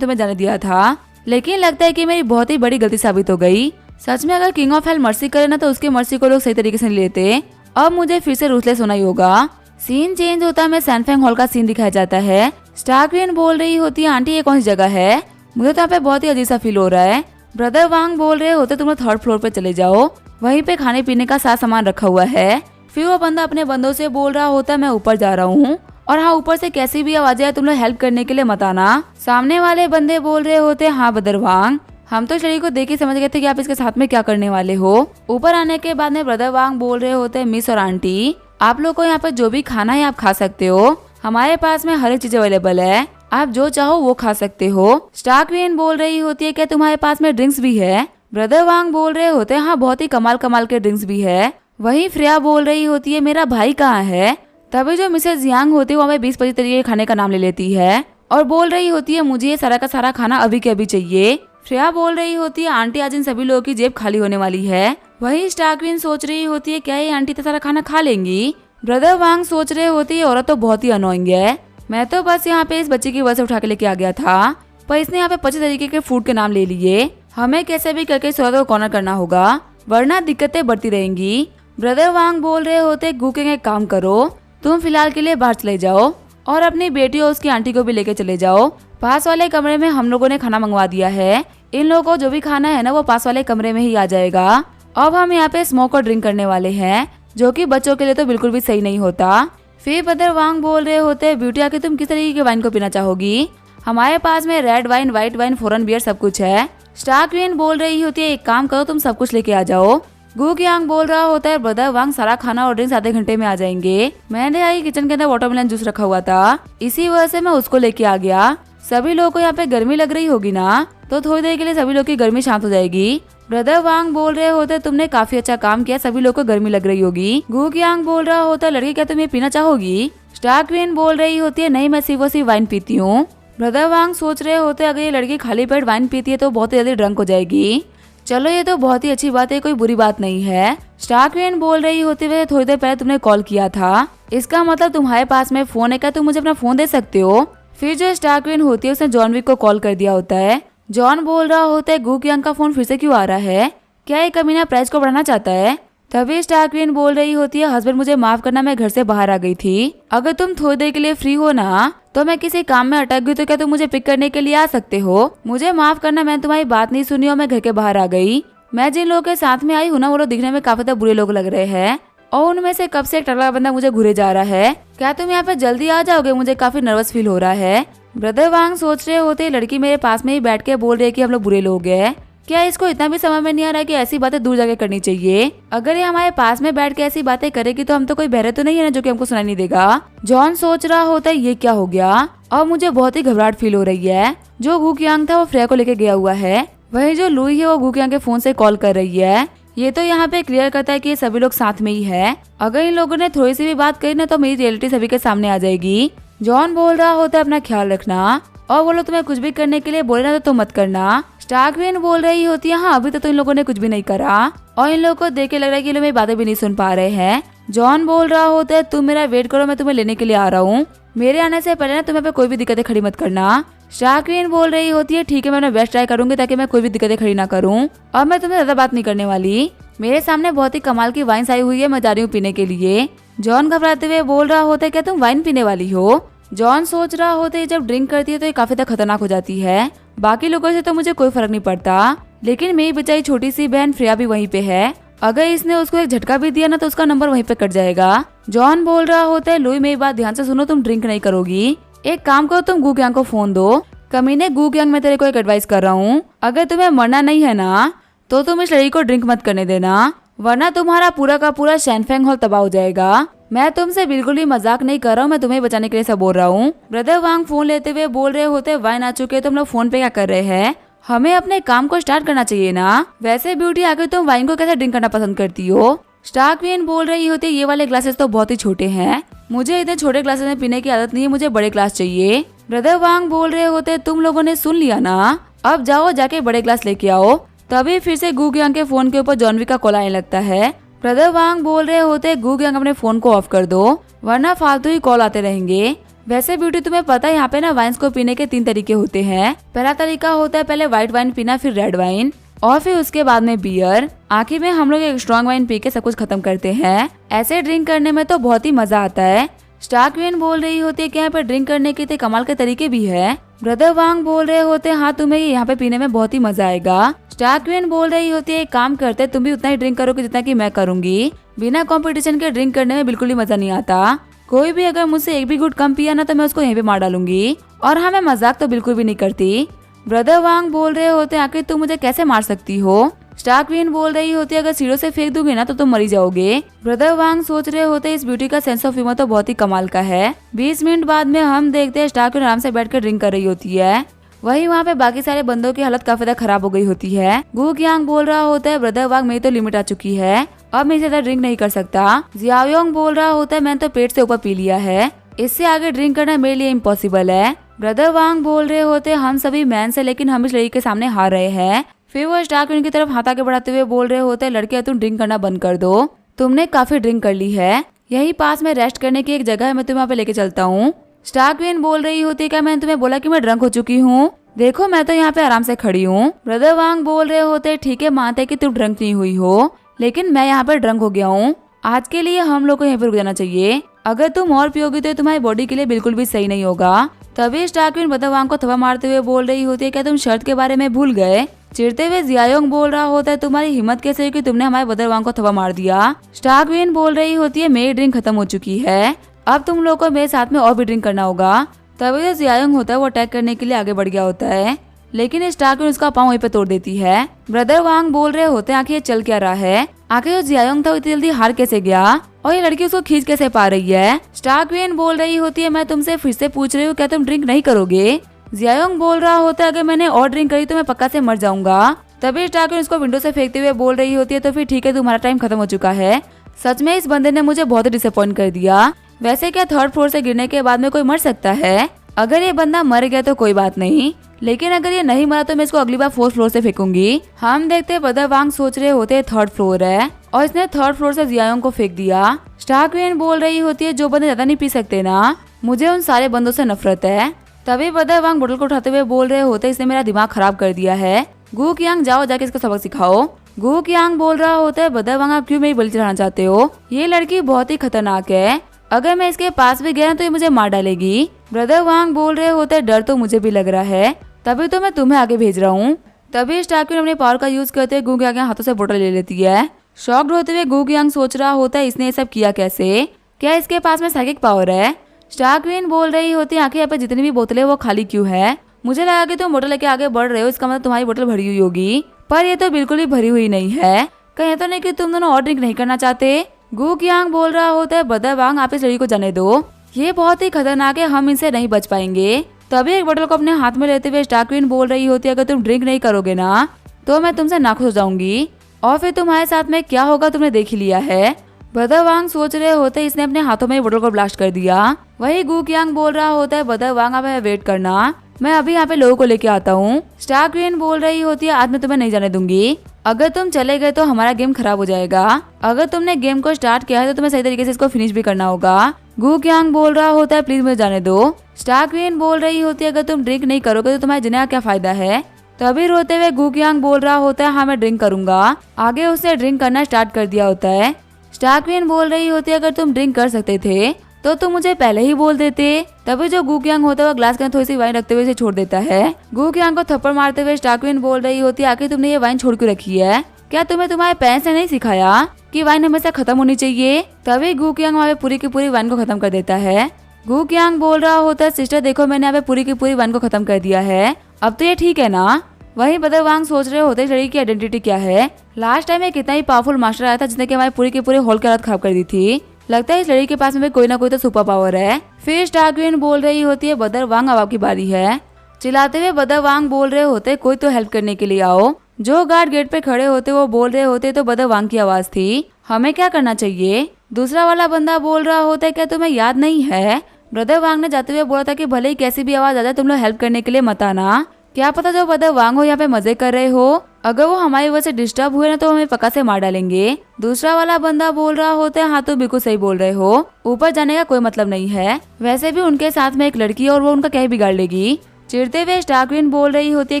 तुम्हें जाने दिया था, लेकिन लगता है कि मेरी बहुत ही बड़ी गलती साबित हो गई। सच में अगर किंग ऑफ हेल मर्सी करे ना तो उसकी मर्सी को लोग सही तरीके से नहीं लेते। अब मुझे फिर से रूथलेस होना ही होगा। सीन चेंज होता है, मैं सैनफेंग हॉल का सीन दिखाया जाता है। स्टारक्वीन बोल रही होती है आंटी ये कौन सी जगह है, मुझे तो यहाँ पे बहुत ही अजीब सा फील हो रहा है। ब्रदर वांग बोल रहे होते तुम लोग 3rd फ्लोर पे चले जाओ, वहीं पे खाने पीने का सारा सामान रखा हुआ है। फिर वो बंदा अपने बंदों से बोल रहा होता है मैं ऊपर जा रहा हूँ, और हाँ ऊपर से कैसी भी आवाज आए तुम लोग हेल्प करने के लिए मत आना। सामने वाले बंदे बोल रहे होते हाँ ब्रदर वांग, हम तो शरीर को देख ही समझ गए थे कि आप इसके साथ में क्या करने वाले हो। ऊपर आने के बाद में ब्रदर वांग बोल रहे होते मिस और आंटी आप लोग को यहाँ पर जो भी खाना है आप खा सकते हो, हमारे पास में हर एक चीज अवेलेबल है, आप जो चाहो वो खा सकते हो। स्टारक्वीन बोल रही होती है क्या तुम्हारे पास में ड्रिंक्स भी है, ब्रदर वांग बोल रहे होते हैं हाँ बहुत ही कमाल कमाल के ड्रिंक्स भी है। वहीं फ्रेया बोल रही होती है मेरा भाई कहाँ है, तभी जो मिसेज यांग होती है वो हमें 20-25 तरीके के खाने का नाम ले लेती है और बोल रही होती है मुझे ये सारा का सारा खाना अभी के अभी चाहिए। फ्रेया बोल रही होती है आंटी आज इन सभी लोगों की जेब खाली होने वाली है। वहीं स्टारक्वीन सोच रही होती है क्या ये आंटी तो सारा खाना खा लेंगी। ब्रदर वांग सोच रहे होती है औरत तो बहुत ही अनोइंग है, मैं तो बस यहाँ पे इस बच्चे की वजह से उठा के लेके आ गया था, पर इसने यहाँ पे 25 तरीके के फूड के नाम ले लिए, हमें कैसे भी करके इस औरत को कॉर्नर करना होगा वरना दिक्कतें बढ़ती रहेंगी। ब्रदर वांग बोल रहे होते गुकेंग एक काम करो तुम फिलहाल के लिए बाहर चले जाओ और अपनी बेटी और उसकी आंटी को भी लेके चले जाओ, पास वाले कमरे में हम लोगों ने खाना मंगवा दिया है, इन लोगों को जो भी खाना है ना वो पास वाले कमरे में ही आ जाएगा। अब हम यहाँ पे स्मोक और ड्रिंक करने वाले हैं जो कि बच्चों के लिए तो बिल्कुल भी सही नहीं होता। फिर ब्रदर वांग बोल रहे होते ब्यूटी आके तुम किस तरीके के वाइन को पीना चाहोगी, हमारे पास में red wine, white wine, foreign beer सब कुछ है। स्टारक्वीन बोल रही होती है एक काम करो तुम सब कुछ लेके आ जाओ। गू क्यांग बोल रहा होता है ब्रदर वांग सारा खाना और ड्रिंक्स आधे घंटे में आ जाएंगे, मैंने आई किचन के अंदर वाटरमेलन जूस रखा हुआ था इसी वजह से मैं उसको लेके आ गया। सभी लोगों को यहाँ पे गर्मी लग रही होगी ना तो थोड़ी देर के लिए सभी लोग की गर्मी शांत हो जाएगी। ब्रदर वांग बोल रहे होते तुमने काफी अच्छा काम किया, सभी लोग को गर्मी लग रही होगी। गू क्यांग बोल रहा होता लड़की क्या तुम ये पीना चाहोगी, स्टारक्वीन बोल रही होती है नहीं मैं सिर्फ और सिर्फ वाइन पीती हूँ। ब्रदर वांग सोच रहे होते अगर ये लड़की खाली पेट वाइन पीती है तो बहुत ही जल्दी ड्रंक हो जाएगी, चलो ये तो बहुत ही अच्छी बात है, कोई बुरी बात नहीं है। स्टारक्वीन बोल रही होती है थोड़ी देर पहले तुमने कॉल किया था, इसका मतलब तुम्हारे पास में फोन है, क्या तुम मुझे अपना फोन दे सकते हो। फिर जो स्टारक्वीन होती है उसने जॉन विक को कॉल कर दिया होता है। जॉन बोल रहा होता है गू क्यांग का फोन फिर से क्यों आ रहा है, क्या ये कमीना प्राइस को बढ़ाना चाहता है। तभी स्टारक्वीन बोल रही होती है हस्बैंड मुझे माफ करना मैं घर से बाहर आ गई थी, अगर तुम थोड़ी देर के लिए फ्री हो ना तो मैं किसी काम में अटक गई तो क्या तुम मुझे पिक करने के लिए आ सकते हो, मुझे माफ करना मैंने तुम्हारी बात नहीं सुनी और मैं घर के बाहर आ गई। मैं जिन लोगों के साथ में आई हूँ ना वो लोग दिखने में काफी ज्यादा बुरे लोग लग रहे हैं और उनमें से कब से एक टकला बंदा मुझे घूरे जा रहा है, क्या तुम यहाँ पे जल्दी आ जाओगे, मुझे काफी नर्वस फील हो रहा है। ब्रदर वांग सोच रहे होते लड़की मेरे पास में ही बैठ के बोल रही है कि हम लोग बुरे लोग हैं, क्या इसको इतना भी समझ में नहीं आ रहा है कि ऐसी बातें दूर जाके करनी चाहिए, अगर ये हमारे पास में बैठ के ऐसी बातें करेगी तो हम तो कोई बहरे तो नहीं है ना जो कि हमको सुनाई नहीं देगा। जॉन सोच रहा होता है ये क्या हो गया और मुझे बहुत ही घबराहट फील हो रही है। जो गू क्यांग था वो फ्रेया को लेके गया हुआ है, वही जो लुई है वो गू क्यांग के फोन से कॉल कर रही है, ये तो यहाँ पे क्लियर करता है कि ये सभी लोग साथ में ही है, अगर इन लोगों ने थोड़ी सी भी बात करी ना तो मेरी रियलिटी सभी के सामने आ जाएगी। जॉन बोल रहा होता है अपना ख्याल रखना और वो लोग तुम्हें कुछ भी करने के लिए बोले ना तो तुम मत करना। स्टारक्वीन बोल रही होती है हाँ अभी तो इन लोगों ने कुछ भी नहीं करा और इन लोगों को देख के लग रहा है कि ये लोग मेरी बातें भी नहीं सुन पा रहे हैं। जॉन बोल रहा होता है तुम मेरा वेट करो मैं तुम्हें लेने के लिए आ रहा हूँ, मेरे आने से पहले ना तुम्हें पे कोई भी दिक्कतें खड़ी मत करना। स्टारक्वीन बोल रही होती है ठीक है मैं अपना बेस्ट ट्राई करूंगी ताकि मैं कोई भी दिक्कतें खड़ी ना करूँ और मैं तुम्हें ज्यादा बात नहीं करने वाली, मेरे सामने बहुत ही कमाल की वाइन्स आई हुई है मैं जा रही हूँ पीने के लिए। जॉन घबराते हुए बोल रहा होता है क्या तुम वाइन पीने वाली हो। जॉन सोच रहा होता है जब ड्रिंक करती है तो ये काफी ज्यादा खतरनाक हो जाती है, बाकी लोगों से तो मुझे कोई फर्क नहीं पड़ता लेकिन मेरी बेचारी छोटी सी बहन फ्रेया भी वहीं पे है अगर इसने उसको एक झटका भी दिया ना तो उसका नंबर वहीं पे कट जाएगा। जॉन बोल रहा होता है, लुई मेरी बात ध्यान से सुनो, तुम ड्रिंक नहीं करोगी। एक काम करो, तुम गू यांग को फोन दो। कमीने गू यांग, मैं तेरे को एक एडवाइस कर रहा हूँ, अगर तुम्हें मरना नहीं है ना तो तुम इस लड़की को ड्रिंक मत करने देना, वरना तुम्हारा पूरा का पूरा शैनफेंग हॉल तबाह हो जाएगा। मैं तुमसे बिल्कुल भी मजाक नहीं कर रहा हूँ, मैं तुम्हें बचाने के लिए सब बोल रहा हूँ। ब्रदर वांग फोन लेते हुए बोल रहे होते, वाइन आ चुके, तुम लोग फोन पे क्या कर रहे हैं? हमें अपने काम को स्टार्ट करना चाहिए ना। वैसे ब्यूटी, आगे तुम वाइन को कैसे ड्रिंक करना पसंद करती हो? स्टार्क क्वीन बोल रही होती, ये वाले ग्लासेस तो बहुत ही छोटे हैं, मुझे इतने छोटे ग्लासेस में पीने की आदत नहीं है, मुझे बड़े ग्लास चाहिए। ब्रदर वांग बोल रहे होते, तुम लोगों ने सुन लिया ना, अब जाओ जाके बड़े ग्लास लेके आओ। तभी फिर से गू यांग के फोन के ऊपर जॉनवी का कॉल आने लगता है। ब्रदर वांग बोल रहे होते, गू यांग अपने फोन को ऑफ कर दो, वरना फालतू ही कॉल आते रहेंगे। वैसे ब्यूटी, तुम्हें पता है यहाँ पे ना वाइन्स को पीने के 3 तरीके होते हैं। पहला तरीका होता है पहले व्हाइट वाइन पीना, फिर रेड वाइन और फिर उसके बाद में बियर। आखिर में हम लोग एक स्ट्रॉन्ग वाइन पी के सब कुछ खत्म करते हैं। ऐसे ड्रिंक करने में तो बहुत ही मजा आता है। स्टार्क क्वीन बोल रही होती है कि यहाँ पे ड्रिंक करने के कमाल के तरीके भी है। ब्रदर वांग बोल रहे होते हैं, हाँ तुम्हें यहाँ पे पीने में बहुत ही मजा आएगा। स्टार्क क्वीन बोल रही होती है, एक काम करते, तुम भी उतना ही ड्रिंक करोगे जितना कि मैं करूंगी। बिना कंपटीशन के ड्रिंक करने में बिल्कुल ही मजा नहीं आता। कोई भी अगर मुझसे एक भी गुट कम पिया ना तो मैं उसको यहीं पे मार डालूंगी। और हाँ, मैं मजाक तो बिल्कुल भी नहीं करती। ब्रदर वांग बोल रहे होते, आखिर तुम मुझे कैसे मार सकती हो? स्टार्क क्वीन बोल रही होती है, अगर सीढ़ों से फेंक दूंगी ना तो तुम मरी जाओगे। ब्रदर वांग सोच रहे होते, इस ब्यूटी का सेंस ऑफ ह्यूमर तो बहुत ही कमाल का है। 20 मिनट बाद में हम देखते हैं स्टार्क क्वीन आराम से बैठकर ड्रिंक कर रही होती है। वहीं वहाँ पे बाकी सारे बंदों की हालत काफी ज्यादा खराब हो गई होती है। गू यांग बोल रहा होता है, ब्रदर वांग मेरी तो लिमिट आ चुकी है, अब मैं इसे ड्रिंक नहीं कर सकता। जियाओयोंग बोल रहा होता है, मैंने तो पेट से ऊपर पी लिया है, इससे आगे ड्रिंक करना मेरे लिए इम्पॉसिबल है। ब्रदर वांग बोल रहे होते, हम सभी मैन से, लेकिन हम इस लड़की के सामने हार रहे हैं। फिर वो स्टार्क क्वीन की तरफ हाथ आगे बढ़ाते हुए बोल रहे होते, लड़के तुम ड्रिंक करना बंद कर दो, तुमने काफी ड्रिंक कर ली है, यही पास में रेस्ट करने की एक जगह है, मैं तुम्हें वहाँ पे लेके चलता हूँ। स्टार्क क्वीन बोल रही होती है, क्या मैंने तुम्हें बोला कि मैं ड्रंक हो चुकी हूँ? देखो मैं तो यहाँ पे आराम से खड़ी हूँ। ब्रदर वांग बोल रहे होते, ठीक है मानते कि तुम ड्रंक नहीं हुई हो, लेकिन मैं यहाँ पे ड्रंक हो गया हूँ, आज के लिए हम लोग को यहीं पर रुक जाना चाहिए। अगर तुम और पियोगी तो तुम्हारी बॉडी के लिए बिल्कुल भी सही नहीं होगा। तभी स्टार्क क्वीन ब्रदर वांग को थप्पड़ मारते हुए बोल रही होती है, क्या तुम शर्त के बारे में भूल गए? चिढ़ते हुए जियायोंग बोल रहा होता है, तुम्हारी हिम्मत कैसे हुई कि तुमने हमारे ब्रदर वांग को थप्पड़ मार दिया? स्टार्क क्वीन बोल रही होती है, मेरी ड्रिंक खत्म हो चुकी है, अब तुम लोग को मेरे साथ में और भी ड्रिंक करना होगा। तभी जो जियायोंग होता है वो अटैक करने के लिए आगे बढ़ गया होता है, लेकिन स्टार्क क्वीन उसका पाँव वहीं पे तोड़ देती है। ब्रदर वांग बोल रहे होते हैं, आखिर ये चल क्या रहा है? आखिर जो जियायोंग था वो इतनी जल्दी हार कैसे गया और ये लड़की उसको खींच कैसे पा रही है? स्टार्क क्वीन बोल रही होती है, मैं तुमसे फिर से पूछ रही हूँ, क्या तुम ड्रिंक नहीं करोगे? जियायोंग बोल रहा होता है, अगर मैंने और ड्रिंक करी तो मैं पक्का से मर जाऊंगा। तभी स्टार्क क्वीन उसको विंडो से फेंकते हुए बोल रही होती है, तो फिर ठीक है, तुम्हारा टाइम खत्म हो चुका है। सच में इस बंदे ने मुझे बहुत ही डिसअपॉइंट कर दिया। वैसे क्या 3rd फ्लोर से गिरने के बाद में कोई मर सकता है? अगर ये बंदा मर गया तो कोई बात नहीं, लेकिन अगर ये नहीं मरा तो मैं इसको अगली बार 4th फ्लोर से फेंकूंगी। हम देखते ब्रदर वांग सोच रहे होते 3rd फ्लोर है और इसने 3rd फ्लोर से जियायोंग को फेंक दिया। स्टार्क क्वीन बोल रही होती है, जो बंदे ज्यादा नहीं पी सकते ना, मुझे उन सारे बंदों से नफरत है। तभी ब्रदर वांग बोतल को उठाते हुए बोल रहे होते, इसने मेरा दिमाग खराब कर दिया है। गू यांग जाओ जाके इसको सबक सिखाओ। गू यांग बोल रहा होता है, ब्रदर वांग आप क्यों मेरी बलि चढ़ाना चाहते हो? ये लड़की बहुत ही खतरनाक है, अगर मैं इसके पास भी गया तो ये मुझे मार डालेगी। ब्रदर वांग बोल रहे होते, डर तो मुझे भी लग रहा है, तभी तो मैं तुम्हें आगे भेज रहा हूँ। तभी स्टार्क क्वीन अपने पावर का यूज करते हुए गू यांग के हाथों से बोतल ले लेती है। शॉक्ड होते हुए गू यांग सोच रहा होता है, इसने ये सब किया कैसे? क्या इसके पास में साइकिक पावर है? स्टार्क क्वीन बोल रही होती है, आखिर यहाँ पे जितनी भी बोतलें वो खाली क्यों है? मुझे लगा कि तुम बोतल लेके आगे बढ़ रहे हो, इसका मतलब तुम्हारी बोतल भरी हुई होगी, पर ये तो बिल्कुल ही भरी हुई नहीं है। कहीं तो नहीं कि तुम दोनों और ड्रिंक नहीं करना चाहते? गू यांग बोल रहा होता है, ब्रदर वांग आप इस लड़की को जाने दो, ये बहुत ही खतरनाक है, हम इनसे नहीं बच पाएंगे। तभी एक बोतल को अपने हाथ में लेते हुए स्टार्क क्वीन बोल रही होती है, अगर तुम ड्रिंक नहीं करोगे ना तो मैं तुमसे नाखुश हो जाऊंगी और फिर तुम्हारे साथ में क्या होगा तुमने देख ही लिया है। ब्रदर वांग सोच रहे होते, इसने अपने हाथों में बोतल को ब्लास्ट कर दिया। वही गू यांग बोल रहा होता है, ब्रदर वांग आप वेट करना, मैं अभी यहाँ पे लोगों को लेके आता हूँ। स्टार्क क्वीन बोल रही होती है, आज मैं तुम्हें नहीं जाने दूंगी, अगर तुम चले गए तो हमारा गेम खराब हो जाएगा। अगर तुमने गेम को स्टार्ट किया है तो तुम्हें सही तरीके से इसको फिनिश भी करना होगा। गू यांग बोल रहा होता है, प्लीज मुझे जाने दो। स्टार्क क्वीन बोल रही होती है, अगर तुम ड्रिंक नहीं करोगे तो तुम्हारे जीने का क्या फायदा है? तभी रोते हुए गू यांग बोल रहा होता है, हाँ मैं ड्रिंक करूंगा। आगे उसने ड्रिंक करना स्टार्ट कर दिया होता है। स्टार्क क्वीन बोल रही होती है, अगर तुम ड्रिंक कर सकते थे तो तुम मुझे पहले ही बोल देते। तभी जो गू यांग होता है वो ग्लास के अंदर थोड़ी सी वाइन रखते हुए इसे छोड़ देता है। गू यांग को थप्पड़ मारते हुए स्टार्क क्वीन बोल रही होती है, आखिर तुमने ये वाइन छोड़ क्यों रखी है? क्या तुम्हें तुम्हारे पेरेंट्स ने नहीं सिखाया कि वाइन हमेशा खत्म होनी चाहिए? तभी गु कियांग वहाँ पे पूरी की पूरी वाइन को खत्म कर देता है। गु कियांग बोल रहा होता है, सिस्टर देखो मैंने यहाँ पे पूरी की पूरी वाइन को खत्म कर दिया है, अब तो ये ठीक है ना? वहीं बदर वांग सोच रहे होते लड़की की आइडेंटिटी क्या है। लास्ट टाइम एक कितना ही पावरफुल मास्टर आया था जिसने कि हमारी पूरी की पूरी हॉल की हालत खराब कर दी थी। लगता है इस लड़की के पास में कोई ना कोई तो सुपर पावर है। फिर स्टार क्वीन बोल रही होती है, बदर वांग अब आपकी बारी है। चिल्लाते हुए बदर वांग बोल रहे होते, कोई तो हेल्प करने के लिए आओ। जो गार्ड गेट पे खड़े होते वो बोल रहे होते तो बदर वांग की आवाज थी, हमें क्या करना चाहिए? दूसरा वाला बंदा बोल रहा होता है, क्या तुम्हें याद नहीं है ब्रदर वांग ने जाते हुए बोला था कि भले ही कैसी भी आवाज आ जाए तुम लोग हेल्प करने के लिए मत आना। क्या पता जो बदर वांग हो यहाँ पे मजे कर रहे हो, अगर वो हमारी वजह से डिस्टर्ब हुए ना तो हमें पक्का से मार डालेंगे। दूसरा वाला बंदा बोल रहा होता है, हाँ तो बिल्कुल सही बोल रहे हो, ऊपर जाने का कोई मतलब नहीं है, वैसे भी उनके साथ में एक लड़की है और वो उनका क्या ही बिगाड़ लेगी। चिढ़ते हुए स्टार क्वीन बोल रही होती है,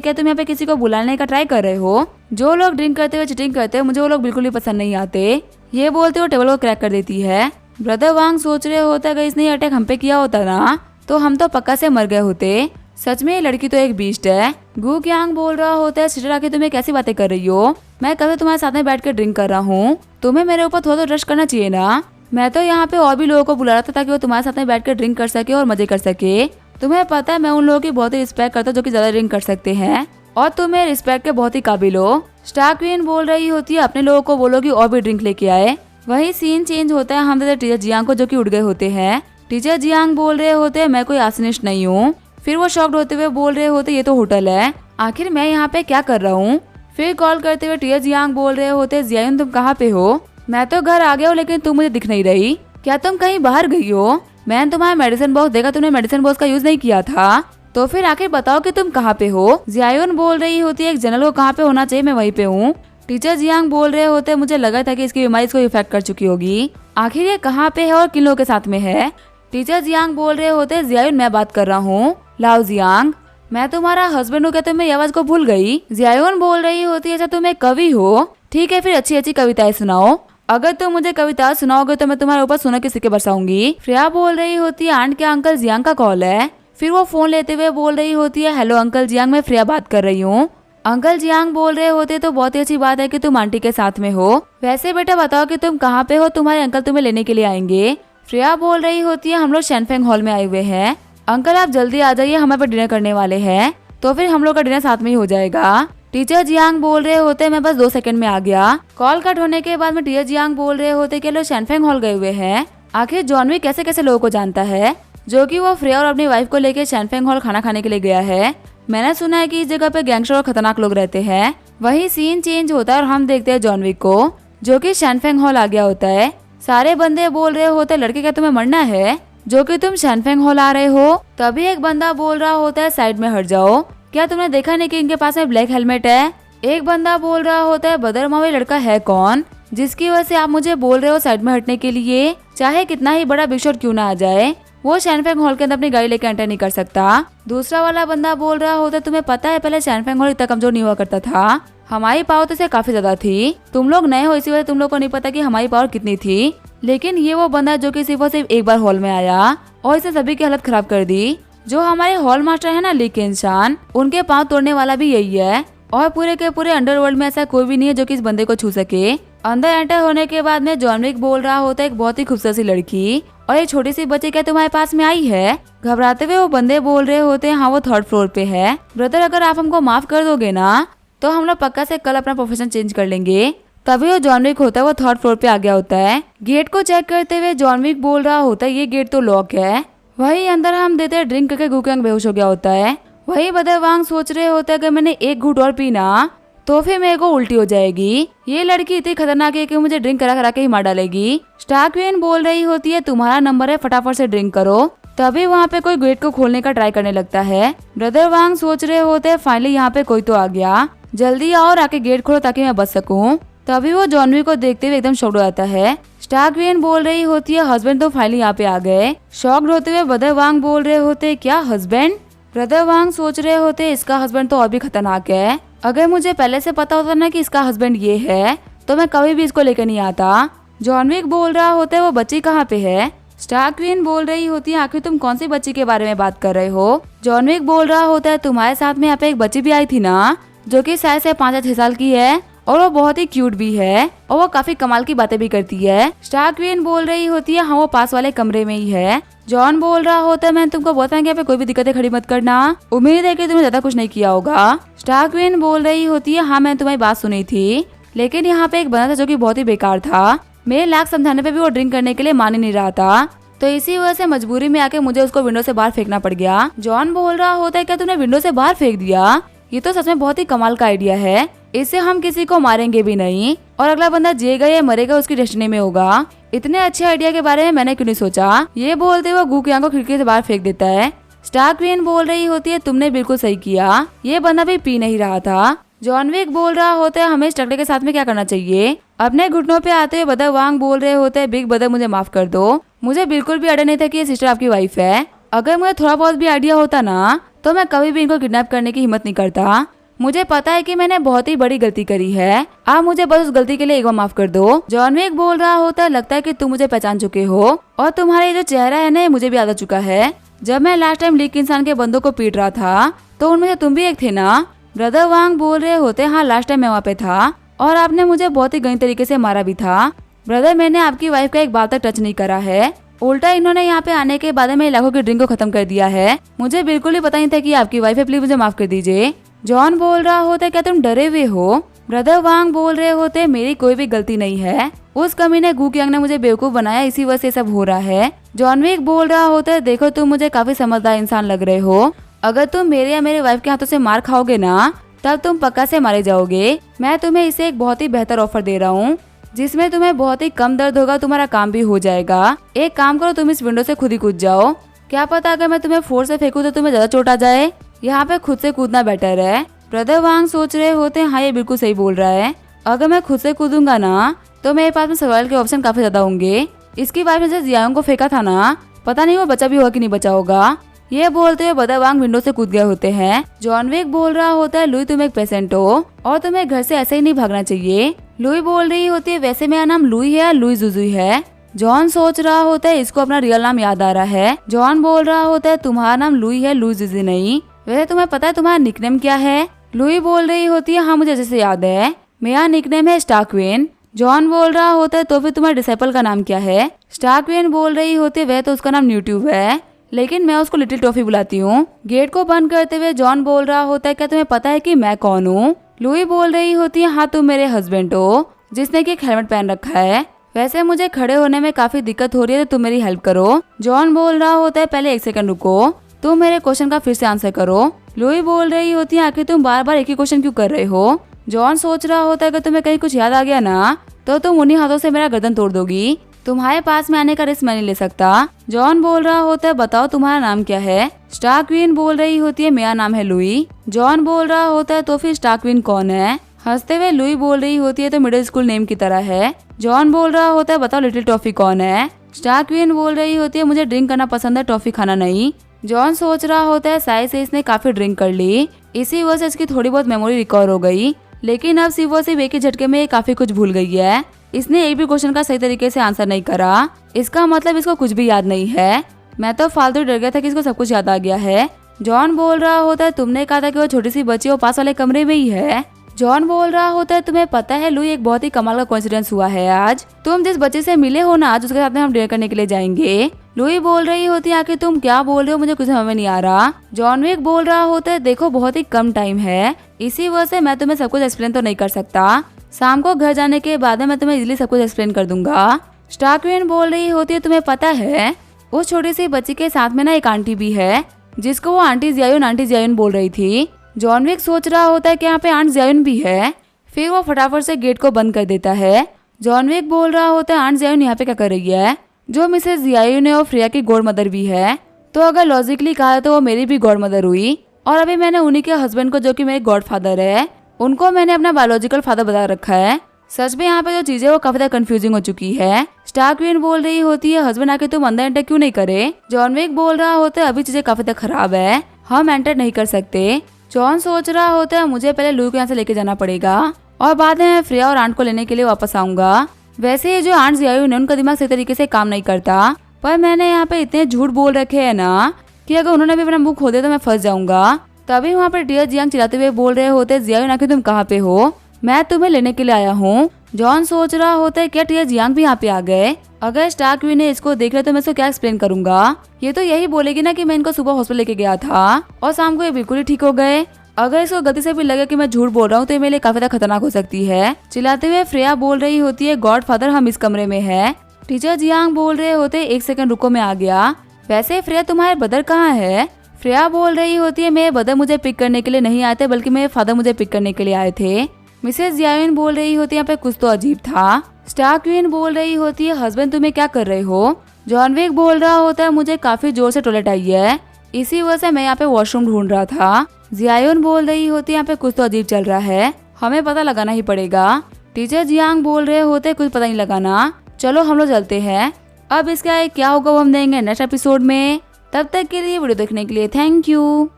क्या तुम यहाँ पे किसी को बुलाने का ट्राई कर रहे हो? जो लोग ड्रिंक करते हुए चीटिंग करते हैं मुझे वो लोग बिल्कुल भी पसंद नहीं आते। ये बोलते हुए टेबल को क्रैक कर देती है। ब्रदर वांग सोच रहे होता है, इसने अटैक हम पे किया होता ना तो हम तो पक्का से मर गए होते। सच में ये लड़की तो एक बीस्ट है। गु कियांग बोल रहा होता है, सिस्टर आके तुम्हें कैसी बातें कर रही हो? मैं कभी तुम्हारे साथ में बैठ कर ड्रिंक कर रहा हूँ, तुम्हें मेरे ऊपर थोड़ा तो ट्रस्ट करना चाहिए ना। मैं तो यहाँ पे और भी लोगों को बुला रहा था ताकि वो तुम्हारे साथ में बैठ कर ड्रिंक कर सके और मजे कर सके। तुम्हें पता है मैं उन लोगों की बहुत ही रिस्पेक्ट करता हूँ जो कि ज्यादा ड्रिंक कर सकते हैं और तुम्हें रिस्पेक्ट के बहुत ही काबिल हो। स्टार क्वीन बोल रही होती है, अपने लोगों को बोलो कि और भी ड्रिंक लेके आए। वही सीन चेंज होता है, हम देते टीचर जियांग को जो कि उड़ गए होते हैं। टीचर जियांग बोल रहे होते हैं, मैं कोई आर्सनिस्ट नहीं हूँ। फिर वो शॉक्ड होते हुए बोल रहे होते, ये तो होटल है, आखिर मैं यहाँ पे क्या कर रहा हूँ? फिर कॉल करते हुए टीचर जियांग बोल रहे होते, जियान तुम कहाँ पे हो? मैं तो घर आ गया हूँ लेकिन तुम मुझे दिख नहीं रही, क्या तुम कहीं बाहर गई हो? मैंने तुम्हारा मेडिसिन बॉक्स देखा, तुमने मेडिसिन बॉक्स का यूज नहीं किया था, तो फिर आखिर बताओ कि तुम कहाँ पे हो? जियान बोल रही होती है, एक जनरल को कहाँ पे होना चाहिए मैं वहीं पे हूँ। टीचर जियांग बोल रहे होते, मुझे लगा था कि इसकी बीमारी इसको इफेक्ट कर चुकी होगी, आखिर ये कहाँ पे है और किन लोगों के साथ में है? टीचर जियांग बोल रहे होते, जियान मैं बात कर रहा हूँ, लाओ जियांग, मैं तुम्हारा हस्बैंड हूँ, क्या तुम मेरी आवाज को भूल गई? जियान बोल रही होती है, अच्छा तुम एक कवि हो, ठीक है फिर अच्छी अच्छी कविताएं सुनाओ, अगर तुम मुझे कविता सुनाओगे तो मैं तुम्हारे ऊपर सोने के सिक्के बरसाऊंगी। फ्रेया बोल रही होती है, आंट क्या अंकल जियांग का कॉल है? फिर वो फोन लेते हुए बोल रही होती है, हेलो अंकल जियांग, मैं फ्रेया बात कर रही हूँ। अंकल जियांग बोल रहे होते, तो बहुत ही अच्छी बात है कि तुम आंटी के साथ में हो, वैसे बेटा बताओ कि तुम कहाँ पे हो, तुम्हारे अंकल तुम्हें लेने के लिए आएंगे। फ्रेया बोल रही होती है, हम लोग शैनफेंग हॉल में आए हुए हैं, अंकल आप जल्दी आ जाइए, हम यहाँ पे डिनर करने वाले हैं, तो फिर हम लोग का डिनर साथ में ही हो जाएगा। टीचर जियांग बोल रहे होते, मैं बस 2 सेकंड में आ गया। कॉल कट होने के बाद में टीचर जियांग बोल रहे होते कि लोग शैनफेंग हॉल गए हुए हैं, आखिर जॉन विक कैसे कैसे लोगों को जानता है, जो कि वो फ्रेया और अपनी वाइफ को लेकर शैनफेंग हॉल खाना खाने के लिए गया है। मैंने सुना है कि इस जगह पे गैंगस्टर और खतरनाक लोग रहते हैं। वही सीन चेंज होता है और हम देखते हैं जॉन विक को, जो कि शैनफेंग हॉल आ गया होता है। सारे बंदे बोल रहे होते, लड़के क्या तुम्हें मरना है जो कि तुम शैनफेंग हॉल आ रहे हो? तभी एक बंदा बोल रहा होता है, साइड में हट जाओ, क्या तुमने देखा नहीं कि इनके पास में ब्लैक हेलमेट है? एक बंदा बोल रहा होता है, बदर मावी लड़का है कौन जिसकी वजह से आप मुझे बोल रहे हो साइड में हटने के लिए? चाहे कितना ही बड़ा बिग शॉट क्यों ना आ जाए, वो शैनफेंग हॉल के अंदर अपनी गाड़ी लेकर एंटर नहीं कर सकता। दूसरा वाला बंदा बोल रहा होता है, तुम्हें पता है पहले शैनफेंग हॉल इतना कमजोर नहीं हुआ करता था, हमारी पावर तो इसे काफी ज्यादा थी, तुम लोग नए हो इसी वजह तुम लोग को नहीं पता कि हमारी पावर कितनी थी। लेकिन ये वो बंदा जो कि सिर्फ एक बार हॉल में आया और इसने सभी की हालत खराब कर दी। जो हमारे हॉल मास्टर है ना ली केन-सान, उनके पाँव तोड़ने वाला भी यही है और पूरे के पूरे अंडरवर्ल्ड में ऐसा कोई भी नहीं है जो कि इस बंदे को छू सके। अंदर एंटर होने के बाद में जॉन विक बोल रहा होता है, एक बहुत ही खूबसूरत सी लड़की और एक छोटी सी बच्ची क्या तुम्हारे पास में आई है? घबराते हुए वो बंदे बोल रहे होते हैं, हाँ वो 3rd फ्लोर पे है। ब्रदर अगर आप हमको माफ कर दोगे ना तो हम लोग पक्का से कल अपना प्रोफेशन चेंज कर लेंगे। तभी वो जॉन विक होता है वो 3rd फ्लोर पे आ गया होता है। गेट को चेक करते हुए जॉन विक बोल रहा होता है, ये गेट तो लॉक है। वही अंदर हम देते ड्रिंक करके गु कियांग बेहोश हो गया होता है। वही बदर वांग सोच रहे होते हैं, अगर मैंने एक घूंट और पीना तो फिर मेरे को उल्टी हो जाएगी, ये लड़की इतनी खतरनाक है कि मुझे ड्रिंक करा करा के ही मार डालेगी। स्टार क्वीन बोल रही होती है, तुम्हारा नंबर है, फटाफट से ड्रिंक करो। तभी वहाँ पे कोई गेट को खोलने का ट्राई करने लगता है। ब्रदर वांग सोच रहे होते हैं, फाइनली यहाँ पे कोई तो आ गया, जल्दी आओ और आके गेट खोलो ताकि मैं बच सकूं। तभी वो जॉन विक को देखते हुए एकदम शॉक्ड हो जाता है। स्टार क्वीन बोल रही होती है, हस्बैंड तो फाइनली यहाँ पे आ गए। शॉक्ड होते हुए ब्रदर वांग बोल रहे होते, क्या हस्बैंड? ब्रदर वांग सोच रहे होते, इसका हस्बैंड तो और भी खतरनाक है, अगर मुझे पहले से पता होता ना कि इसका हस्बैंड ये है तो मैं कभी भी इसको लेकर नहीं आता। जॉन विक बोल रहा होता है, वो बच्ची कहाँ पे है? स्टार क्वीन बोल रही होती है, आखिर तुम कौन सी बच्ची के बारे में बात कर रहे हो? जॉन विक बोल रहा होता है, तुम्हारे साथ में यहाँ पे एक बच्ची भी आई थी ना जो कि शायद से 5 या 6 साल की है और वो बहुत ही क्यूट भी है और वो काफी कमाल की बातें भी करती है। स्टार क्वीन बोल रही होती है हाँ वो पास वाले कमरे में ही है। जॉन बोल रहा होता है मैंने तुमको बोलता है कि यहाँ पे कोई भी दिक्कतें खड़ी मत करना, उम्मीद है कि तुमने ज्यादा कुछ नहीं किया होगा। स्टार क्वीन बोल रही होती है हाँ मैंने तुम्हारी बात सुनी थी, लेकिन यहाँ पे एक बंदा था जो कि बहुत ही बेकार था। मेरे लाख समझाने पे भी वो ड्रिंक करने के लिए मान ही नहीं रहा था, तो इसी वजह से मजबूरी में आके मुझे उसको विंडो से बाहर फेंकना पड़ गया। जॉन बोल रहा होता है क्या तूने विंडो से बाहर फेंक दिया, ये तो सच में बहुत ही कमाल का आइडिया है, इससे हम किसी को मारेंगे भी नहीं और अगला बंदा जिएगा या मरेगा उसकी डेस्टिनी में होगा। इतने अच्छे आइडिया के बारे में मैंने क्यों नहीं सोचा। ये बोलते हुए गू कियांग को खिड़की से बाहर फेंक देता है। स्टार क्वीन बोल रही होती है तुमने बिल्कुल सही किया, ये बंदा भी पी नहीं रहा था। जॉन विक बोल रहा होता है हमें इस टकले के साथ में क्या करना चाहिए। अपने घुटनों पे आते हुए ब्रदर वांग बोल रहे होते हैं बिग ब्रदर मुझे माफ कर दो, मुझे बिल्कुल भी आइडिया नहीं था कि ये सिस्टर आपकी वाइफ है। अगर मुझे थोड़ा बहुत भी आइडिया होता ना तो मैं कभी भी इनको किडनैप करने की हिम्मत नहीं करता। मुझे पता है कि मैंने बहुत ही बड़ी गलती करी है, आप मुझे बस उस गलती के लिए एक बार माफ कर दो। जॉन विक बोल रहा होता है लगता है कि तुम मुझे पहचान चुके हो और तुम्हारा जो चेहरा है ना मुझे भी याद आ चुका है। जब मैं लास्ट टाइम लीक इंसान के बंदों को पीट रहा था तो उनमें से तुम भी एक थे ना। ब्रदर वांग बोल रहे होते हाँ लास्ट टाइम मैं वहाँ पे था और आपने मुझे बहुत ही गंदे तरीके से मारा भी था। ब्रदर मैंने आपकी वाइफ का एक बाल तक टच नहीं करा है, उल्टा इन्होंने यहाँ पे आने के बाद में इलाकों की ड्रिंक को खत्म कर दिया है। मुझे बिल्कुल ही पता नहीं था कि आपकी वाइफ है, प्लीज मुझे माफ कर दीजिए। जॉन बोल रहा होता क्या तुम डरे हुए हो। ब्रदर वांग बोल रहे होते मेरी कोई भी गलती नहीं है, उस कमीने गू कियांग ने मुझे बेवकूफ बनाया, इसी वजह से सब हो रहा है। जॉन विक बोल रहा होता है देखो तुम मुझे काफी समझदार इंसान लग रहे हो, अगर तुम मेरे या मेरे वाइफ के हाथों से मार खाओगे ना तब तुम पक्का से मारे जाओगे। मैं तुम्हें इसे एक बहुत ही बेहतर ऑफर दे रहा हूँ जिसमें तुम्हें बहुत ही कम दर्द होगा, तुम्हारा काम भी हो जाएगा। एक काम करो तुम इस विंडो से खुद ही कूद जाओ, क्या पता अगर मैं तुम्हें फोर्स से फेंकूं तो तुम्हें ज्यादा चोट आ जाए, यहाँ पे खुद से कूदना बेटर है। ब्रदर वांग सोच रहे होते हैं हाँ ये बिल्कुल सही बोल रहा है, अगर मैं खुद से कूदूंगा ना तो मेरे पास में सर्वाइवल के ऑप्शन काफी ज्यादा होंगे। इसकी वाइफ ने जियांग को फेंका था ना, पता नहीं वो बचा भी होगा कि नहीं बचा होगा। ये बोलते हुए ब्रदर वांग विंडो से कूद गए होते हैं। जॉन विक बोल रहा होता है लुई तुम एक पेशेंट हो और तुम्हें घर से ऐसे ही नहीं भागना चाहिए। लुई बोल रही होती है वैसे मेरा नाम लुई है, लुई जुजुई है। जॉन सोच रहा होता है इसको अपना रियल नाम याद आ रहा है। जॉन बोल रहा होता है तुम्हारा नाम लुई है, लुई जुजुई नहीं। वैसे तुम्हें पता है तुम्हारा निकनेम क्या है। लुई बोल रही होती है हाँ मुझे जैसे याद है, मेरा निकनेम है स्टार क्वीन। जॉन बोल रहा होता है तो फिर तुम्हारे डिसेबल का नाम क्या है। स्टार क्वीन बोल रही होती है वह तो उसका नाम न्यूट्यूब है, लेकिन मैं उसको लिटिल टॉफी बुलाती हूँ। गेट को बंद करते हुए जॉन बोल रहा होता है क्या तुम्हें पता है कि मैं कौन हूँ। लुई बोल रही होती है हाँ तुम मेरे हस्बैंड हो जिसने की एक हेलमेट पहन रखा है, वैसे मुझे खड़े होने में काफी दिक्कत हो रही है तो तुम मेरी हेल्प करो। जॉन बोल रहा होता है पहले एक सेकंड रुको, तुम मेरे क्वेश्चन का फिर से आंसर करो। लुई बोल रही होती है आखिर तुम बार बार एक ही क्वेश्चन क्यों कर रहे हो। जॉन सोच रहा होता है कि तुम्हें कहीं कुछ याद आ गया ना तो तुम उन्हीं हाथों से मेरा गर्दन तोड़ दोगी, तुम्हारे पास में आने का रिस्क मैं नहीं ले सकता। जॉन बोल रहा होता है बताओ तुम्हारा नाम क्या है। स्टार क्वीन बोल रही होती है मेरा नाम है लुई। जॉन बोल रहा होता है तो फिर स्टार क्वीन कौन है। हंसते हुए लुई बोल रही होती है तो मिडिल स्कूल नेम की तरह है। जॉन बोल रहा होता है बताओ लिटिल टॉफी कौन है। स्टार क्वीन बोल रही होती है मुझे ड्रिंक करना पसंद है, टॉफी खाना नहीं। जॉन सोच रहा होता है शायद से इसने काफी ड्रिंक कर ली, इसी वजह से इसकी थोड़ी बहुत मेमोरी रिकवर हो गई, लेकिन अब सिर्फ एक ही झटके में काफी कुछ भूल गई है। इसने एक भी क्वेश्चन का सही तरीके से आंसर नहीं करा, इसका मतलब इसको कुछ भी याद नहीं है। मैं तो फालतू डर गया था कि इसको सब कुछ याद आ गया है। जॉन बोल रहा होता है तुमने कहा था कि वो छोटी सी बच्ची वो पास वाले कमरे में ही है। जॉन बोल रहा होता है तुम्हें पता है लुई एक बहुत ही कमाल का कोइंसिडेंस हुआ है आज, तुम जिस बच्चे से मिले हो ना आज उसके साथ में हम डिनर करने के लिए जाएंगे। लुई बोल रही होती है आखिर तुम क्या बोल रहे हो, मुझे कुछ समझ में नहीं आ रहा। जॉन विक बोल रहा होता है देखो बहुत ही कम टाइम है, इसी वजह से मैं तुम्हें सब कुछ एक्सप्लेन तो नहीं कर सकता, शाम को घर जाने के बाद मैं तुम्हें इजीली सब कुछ एक्सप्लेन कर दूंगा। स्टार क्वीन बोल रही होती है तुम्हें पता है उस छोटी सी बच्ची के साथ में ना एक आंटी भी है जिसको वो आंटी जियायुन बोल रही थी। जॉन विक सोच रहा होता है कि यहाँ पे आंट जियायुन भी है, फिर वो फटाफट से गेट को बंद कर देता है। जॉन विक बोल रहा होता है आंट जियायुन यहाँ पे क्या कर रही है, जो मिसेस जियायुन है और फ्रिया की गॉड मदर भी है, तो अगर लॉजिकली कहा तो वो मेरी भी गॉड मदर हुई, और अभी मैंने उन्हीं के हस्बैंड को जो कि मेरे गॉड फादर है उनको मैंने अपना बायोलॉजिकल फादर बता रखा है। सच में यहाँ पे जो चीजें वो काफी कंफ्यूजिंग हो चुकी है। स्टार क्वीन बोल रही होती है हस्बैंड आके तुम अंदर एंटर क्यों नहीं करे। जॉन विक बोल रहा होता है अभी चीजें काफी खराब है, हम एंटर नहीं कर सकते। जॉन सोच रहा होता है मुझे पहले लुई को यहाँ से लेके जाना पड़ेगा और बाद में मैं फ्रिया और आंट को लेने के लिए वापस आऊंगा। वैसे ये जो आंट जियायुन है उनका दिमाग सही तरीके से काम नहीं करता, पर मैंने यहाँ पे इतने झूठ बोल रखे है ना कि अगर उन्होंने भी अपना मुंह खोल दिया तो मैं फंस जाऊंगा। तभी वहाँ पर डियर जियांग चिल्लाते हुए बोल रहे होते जियायुन आखिर तुम कहाँ पे हो, मैं तुम्हें लेने के लिए आया हूँ। जॉन सोच रहा होता है क्या टिया जियांग भी यहाँ पे आ गए। अगर स्टार्क क्वीन ने इसको देख लिया तो मैं इसको क्या एक्सप्लेन करूंगा। ये तो यही बोलेगी ना कि मैं इनको सुबह हॉस्पिटल लेके गया था और शाम को ये बिल्कुल ही ठीक हो गए। अगर इसको गलती से भी लगे कि मैं झूठ बोल रहा हूँ तो ये मेरे लिए काफी ज्यादा खतरनाक हो सकती है। चिल्लाते हुए फ्रेया बोल रही होती है गॉडफादर हम इस कमरे में है। टीचर जियांग बोल रहे होते एक सेकंड रुको मैं आ गया। वैसे फ्रेया तुम्हारे ब्रदर कहाँ है। फ्रेया बोल रही होती है मेरे ब्रदर मुझे पिक करने के लिए नहीं आए थे बल्कि मेरे फादर मुझे पिक करने के लिए आए थे। मिसेस जियान बोल रही होती है यहाँ पे कुछ तो अजीब था। स्टार क्वीन बोल रही होती है हस्बैंड तुम्हें क्या कर रहे हो। जॉन विक बोल रहा होता है मुझे काफी जोर से टॉयलेट आई है इसी वजह से मैं यहाँ पे वॉशरूम ढूंढ रहा था। जियान बोल रही होती है यहाँ पे कुछ तो अजीब चल रहा है हमें पता लगाना ही पड़ेगा। टीचर जियांग बोल रहे होते कुछ पता नहीं लगाना चलो हम लोग चलते हैं। अब इसका क्या होगा वो हम देंगे नेक्स्ट एपिसोड में। तब तक के लिए वीडियो देखने के लिए थैंक यू।